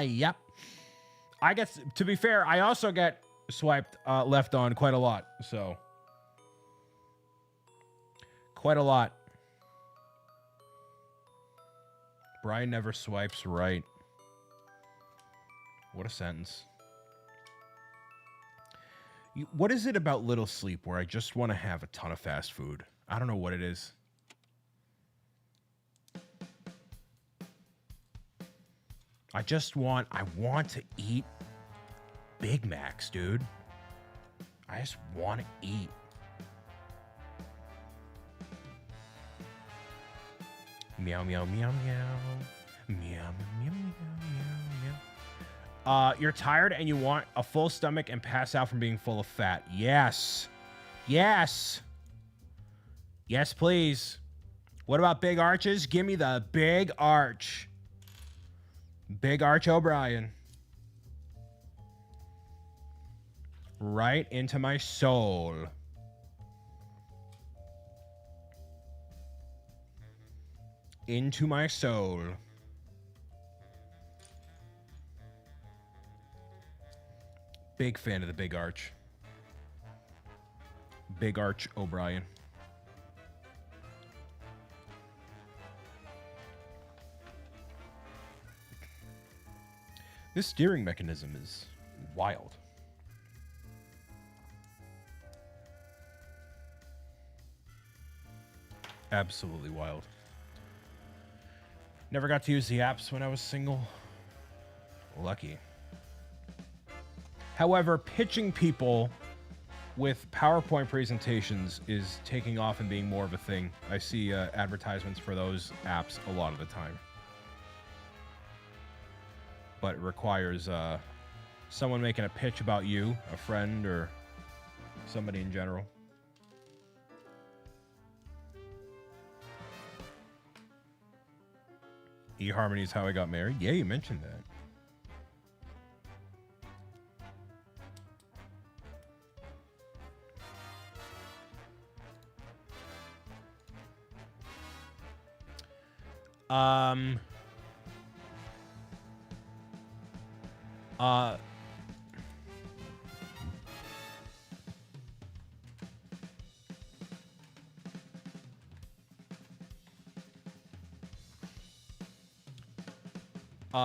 Yep. I get, to be fair, I also get swiped left on quite a lot. So, quite a lot. Brian never swipes right. What a sentence. What is it about little sleep where I just want to have a ton of fast food? I don't know what it is. I want to eat Big Macs, dude. I just want to eat. Meow, meow, meow, meow. Meow, meow, meow, meow, meow. You're tired and you want a full stomach and pass out from being full of fat. Yes. Yes. Yes, please. What about big arches? Give me the big arch. Big Arch O'Brien. Right into my soul. Into my soul. Big fan of the Big Arch. Big Arch O'Brien. This steering mechanism is wild. Absolutely wild. Never got to use the apps when I was single. Lucky. However, pitching people with PowerPoint presentations is taking off and being more of a thing. I see advertisements for those apps a lot of the time. But it requires someone making a pitch about you, a friend, or somebody in general. eHarmony is how I got married. Yeah, you mentioned that.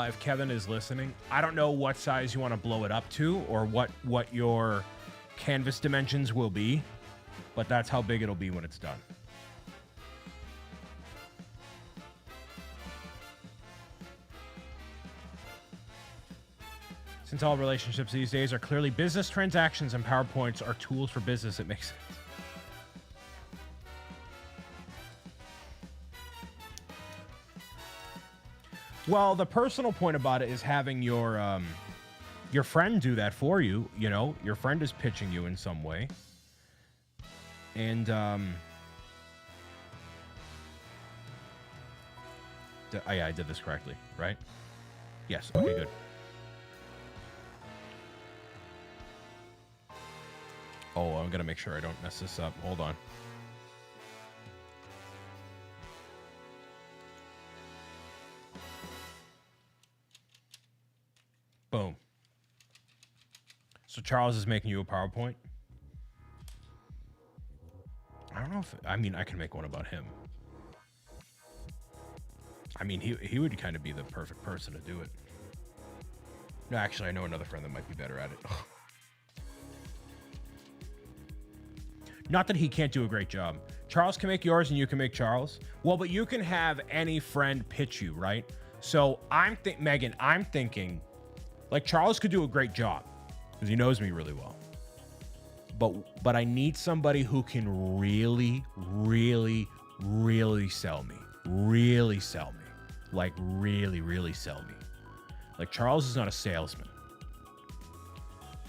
If Kevin is listening, I don't know what size you want to blow it up to or what your canvas dimensions will be, but that's how big it'll be when it's done. Since all relationships these days are clearly business transactions and PowerPoints are tools for business, it makes sense. Well, the personal point about it is having your friend do that for you. You know, your friend is pitching you in some way. And, yeah, I did this correctly, right? Yes, okay, good. Oh, I'm gonna make sure I don't mess this up. Hold on. Boom. So Charles is making you a PowerPoint? I don't know if... I mean, I can make one about him. I mean, he would kind of be the perfect person to do it. No, actually, I know another friend that might be better at it. Not that he can't do a great job. Charles can make yours and you can make Charles. Well, but you can have any friend pitch you, right? So Megan, I'm thinking... Like, Charles could do a great job because he knows me really well. But I need somebody who can really, really, really sell me. Really sell me. Like, really, really sell me. Like, Charles is not a salesman.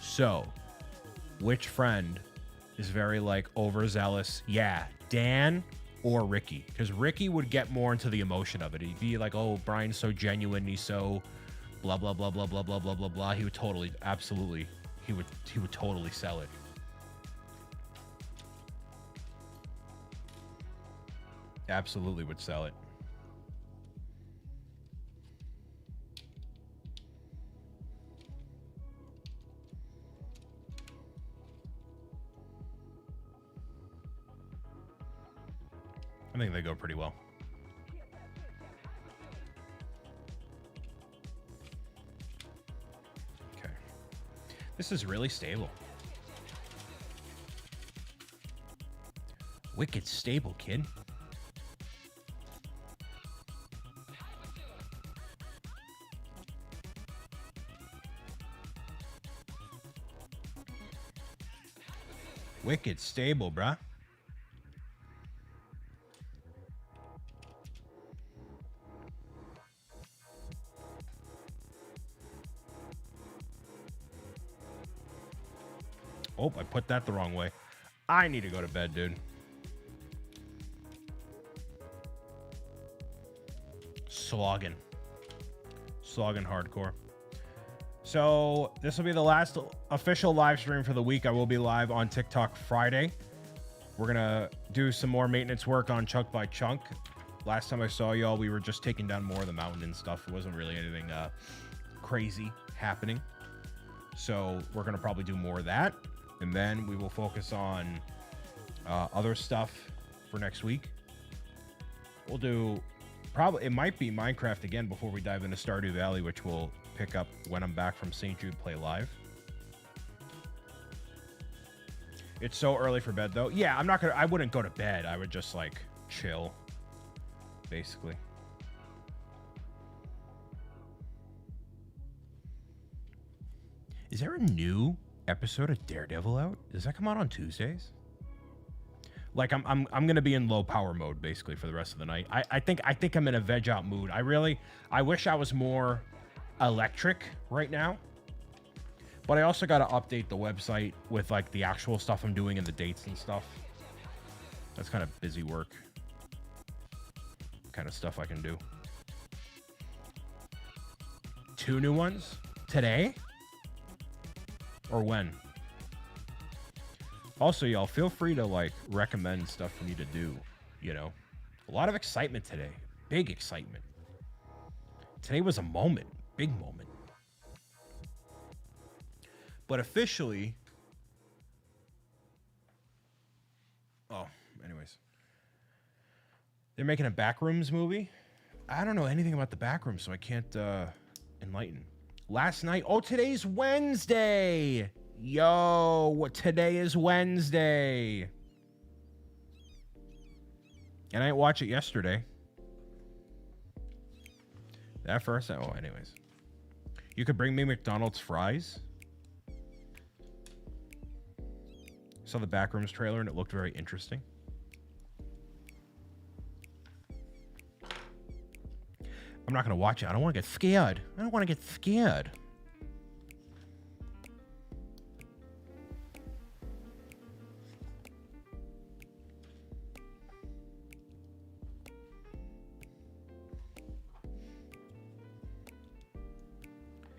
So, which friend is very, like, overzealous? Yeah, Dan or Ricky. Because Ricky would get more into the emotion of it. He'd be like, oh, Brian's so genuine. He's so... blah, blah, blah, blah, blah, blah, blah, blah, blah. He would totally, absolutely, he would totally sell it. Absolutely would sell it. I think they go pretty well. This is really stable. Wicked stable, kid. Wicked stable, bruh. Oh, I put that the wrong way. I need to go to bed, dude. Slogging hardcore. So this will be the last official live stream for the week. I will be live on TikTok Friday. We're gonna do some more maintenance work on Chunk by Chunk. Last time I saw y'all, we were just taking down more of the mountain and stuff. It wasn't really anything crazy happening. So we're gonna probably do more of that, and then we will focus on other stuff for next week. We'll do probably, it might be Minecraft again before we dive into Stardew Valley, which we'll pick up when I'm back from St. Jude Play Live. It's so early for bed though. Yeah, I wouldn't go to bed. I would just like chill, basically. Is there a new episode of Daredevil out? Does that come out on Tuesdays? Like I'm gonna be in low power mode basically for the rest of the night. I think I'm in a veg out mood. I wish I was more electric right now. But I also gotta update the website with like the actual stuff I'm doing and the dates and stuff. That's kind of busy work. Kind of stuff I can do. 2 new ones today? Or when? Also, y'all, feel free to like recommend stuff for me to do. You know, a lot of excitement today. Big excitement. Today was a moment. Big moment. But officially... Oh, anyways. They're making a Backrooms movie. I don't know anything about the Backrooms, so I can't enlighten. Last night... Oh, today's Wednesday! Yo, today is Wednesday. And I didn't watch it yesterday. That first... Oh, anyways. You could bring me McDonald's fries. Saw the Backrooms trailer and it looked very interesting. I'm not going to watch it. I don't want to get scared. I don't want to get scared.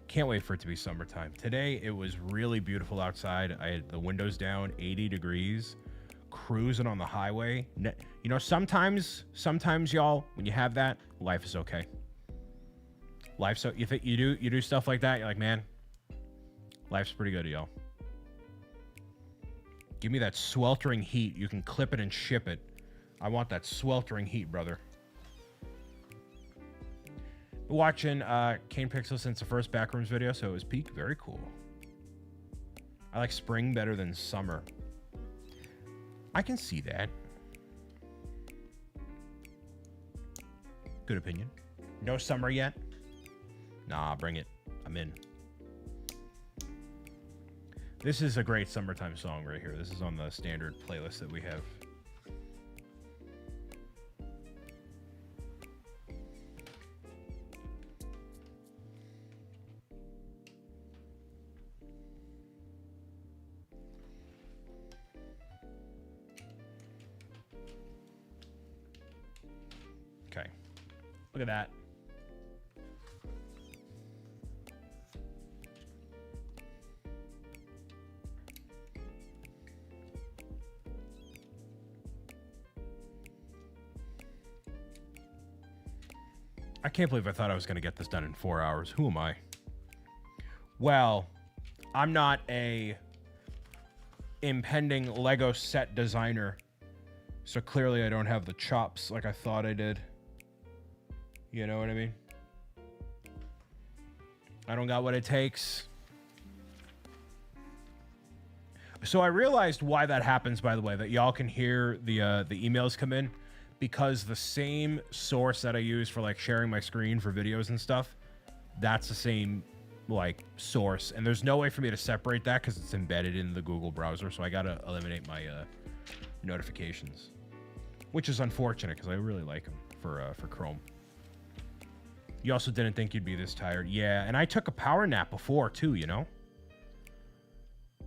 Can't wait for it to be summertime. Today, it was really beautiful outside. I had the windows down, 80 degrees, cruising on the highway. You know, sometimes y'all, when you have that, life is okay. Life, so you do stuff like that, you're like, man, life's pretty good, y'all. Give me that sweltering heat. You can clip it and ship it. I want that sweltering heat, brother. Watching Kane Pixel since the first Backrooms video, so it was peak. Very cool. I like spring better than summer. I can see that. Good opinion. No summer yet? Nah, bring it. I'm in. This is a great summertime song right here. This is on the standard playlist that we have. Okay. Look at that. I can't believe I thought I was going to get this done in 4 hours. Who am I? Well, I'm not a impending Lego set designer, so clearly I don't have the chops like I thought I did. You know what I mean? I don't got what it takes. So I realized why that happens, by the way, that y'all can hear the emails come in. Because the same source that I use for like sharing my screen for videos and stuff, that's the same like source, and there's no way for me to separate that because it's embedded in the Google browser. So I gotta eliminate my notifications, which is unfortunate because I really like them for Chrome. You also didn't think you'd be this tired. Yeah, and I took a power nap before too, you know?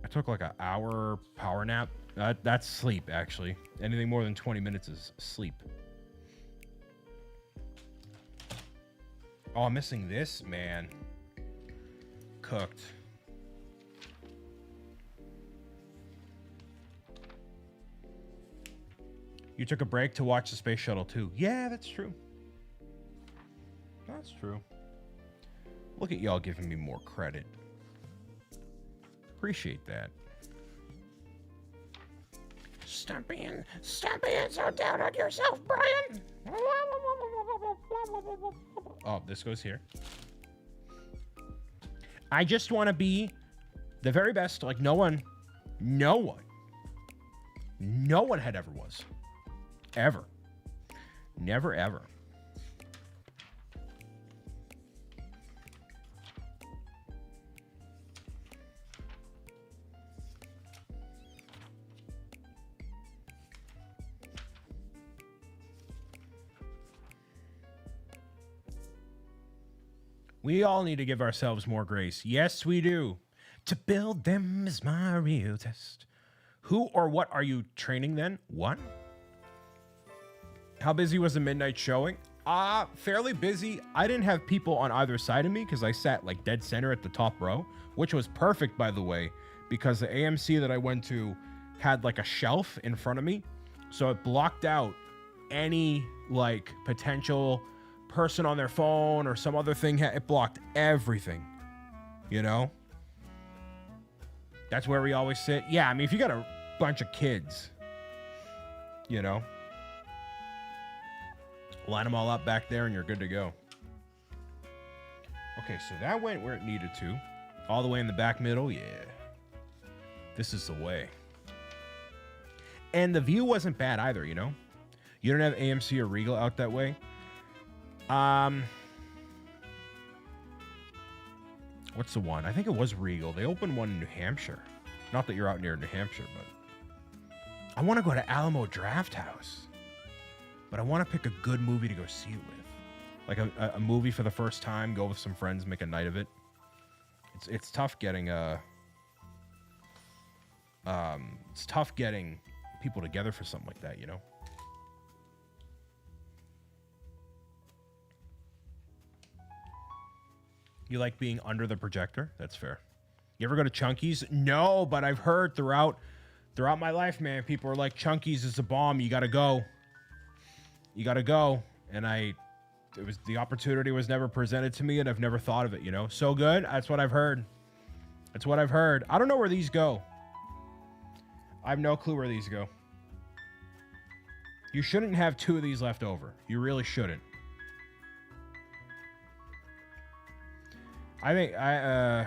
I took like an hour power nap. That's sleep, actually. Anything more than 20 minutes is sleep. Oh, I'm missing this, man. Cooked. You took a break to watch the space shuttle too. Yeah, that's true. That's true. Look at y'all giving me more credit. Appreciate that. Stop being so down on yourself, Brian. Oh, this goes here. I just want to be the very best. Like no one had ever was. Ever. Never, ever. We all need to give ourselves more grace. Yes, we do. To build them is my real test. Who or what are you training then? What? How busy was the midnight showing? Fairly busy. I didn't have people on either side of me because I sat like dead center at the top row, which was perfect, by the way, because the AMC that I went to had like a shelf in front of me. So it blocked out any like potential person on their phone or some other thing. It blocked everything, you know? That's where we always sit. Yeah, I mean, if you got a bunch of kids, you know, line them all up back there and you're good to go. Okay, so that went where it needed to. All the way in the back middle, yeah. This is the way. And the view wasn't bad either, you know? You don't have AMC or Regal out that way. What's the one? I think it was Regal. They opened one in New Hampshire. Not that you're out near New Hampshire, but I want to go to Alamo Draft House. But I want to pick a good movie to go see it with. Like a movie for the first time, go with some friends, make a night of it. It's tough getting it's tough getting people together for something like that, you know? You like being under the projector? That's fair. You ever go to Chunky's? No, but I've heard throughout my life, man, people are like, Chunky's is a bomb. You got to go. You got to go. And the opportunity was never presented to me, and I've never thought of it, you know? So good. That's what I've heard. That's what I've heard. I don't know where these go. I have no clue where these go. You shouldn't have 2 of these left over. You really shouldn't. I think yeah,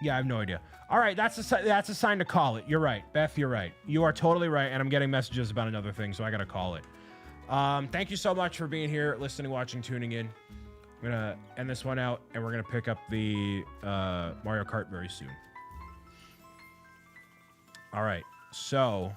I have no idea. All right, that's a sign to call it. You're right, Beth. You're right. You are totally right, and I'm getting messages about another thing, so I gotta call it. Thank you so much for being here, listening, watching, tuning in. I'm gonna end this one out, and we're gonna pick up the Mario Kart very soon. All right, so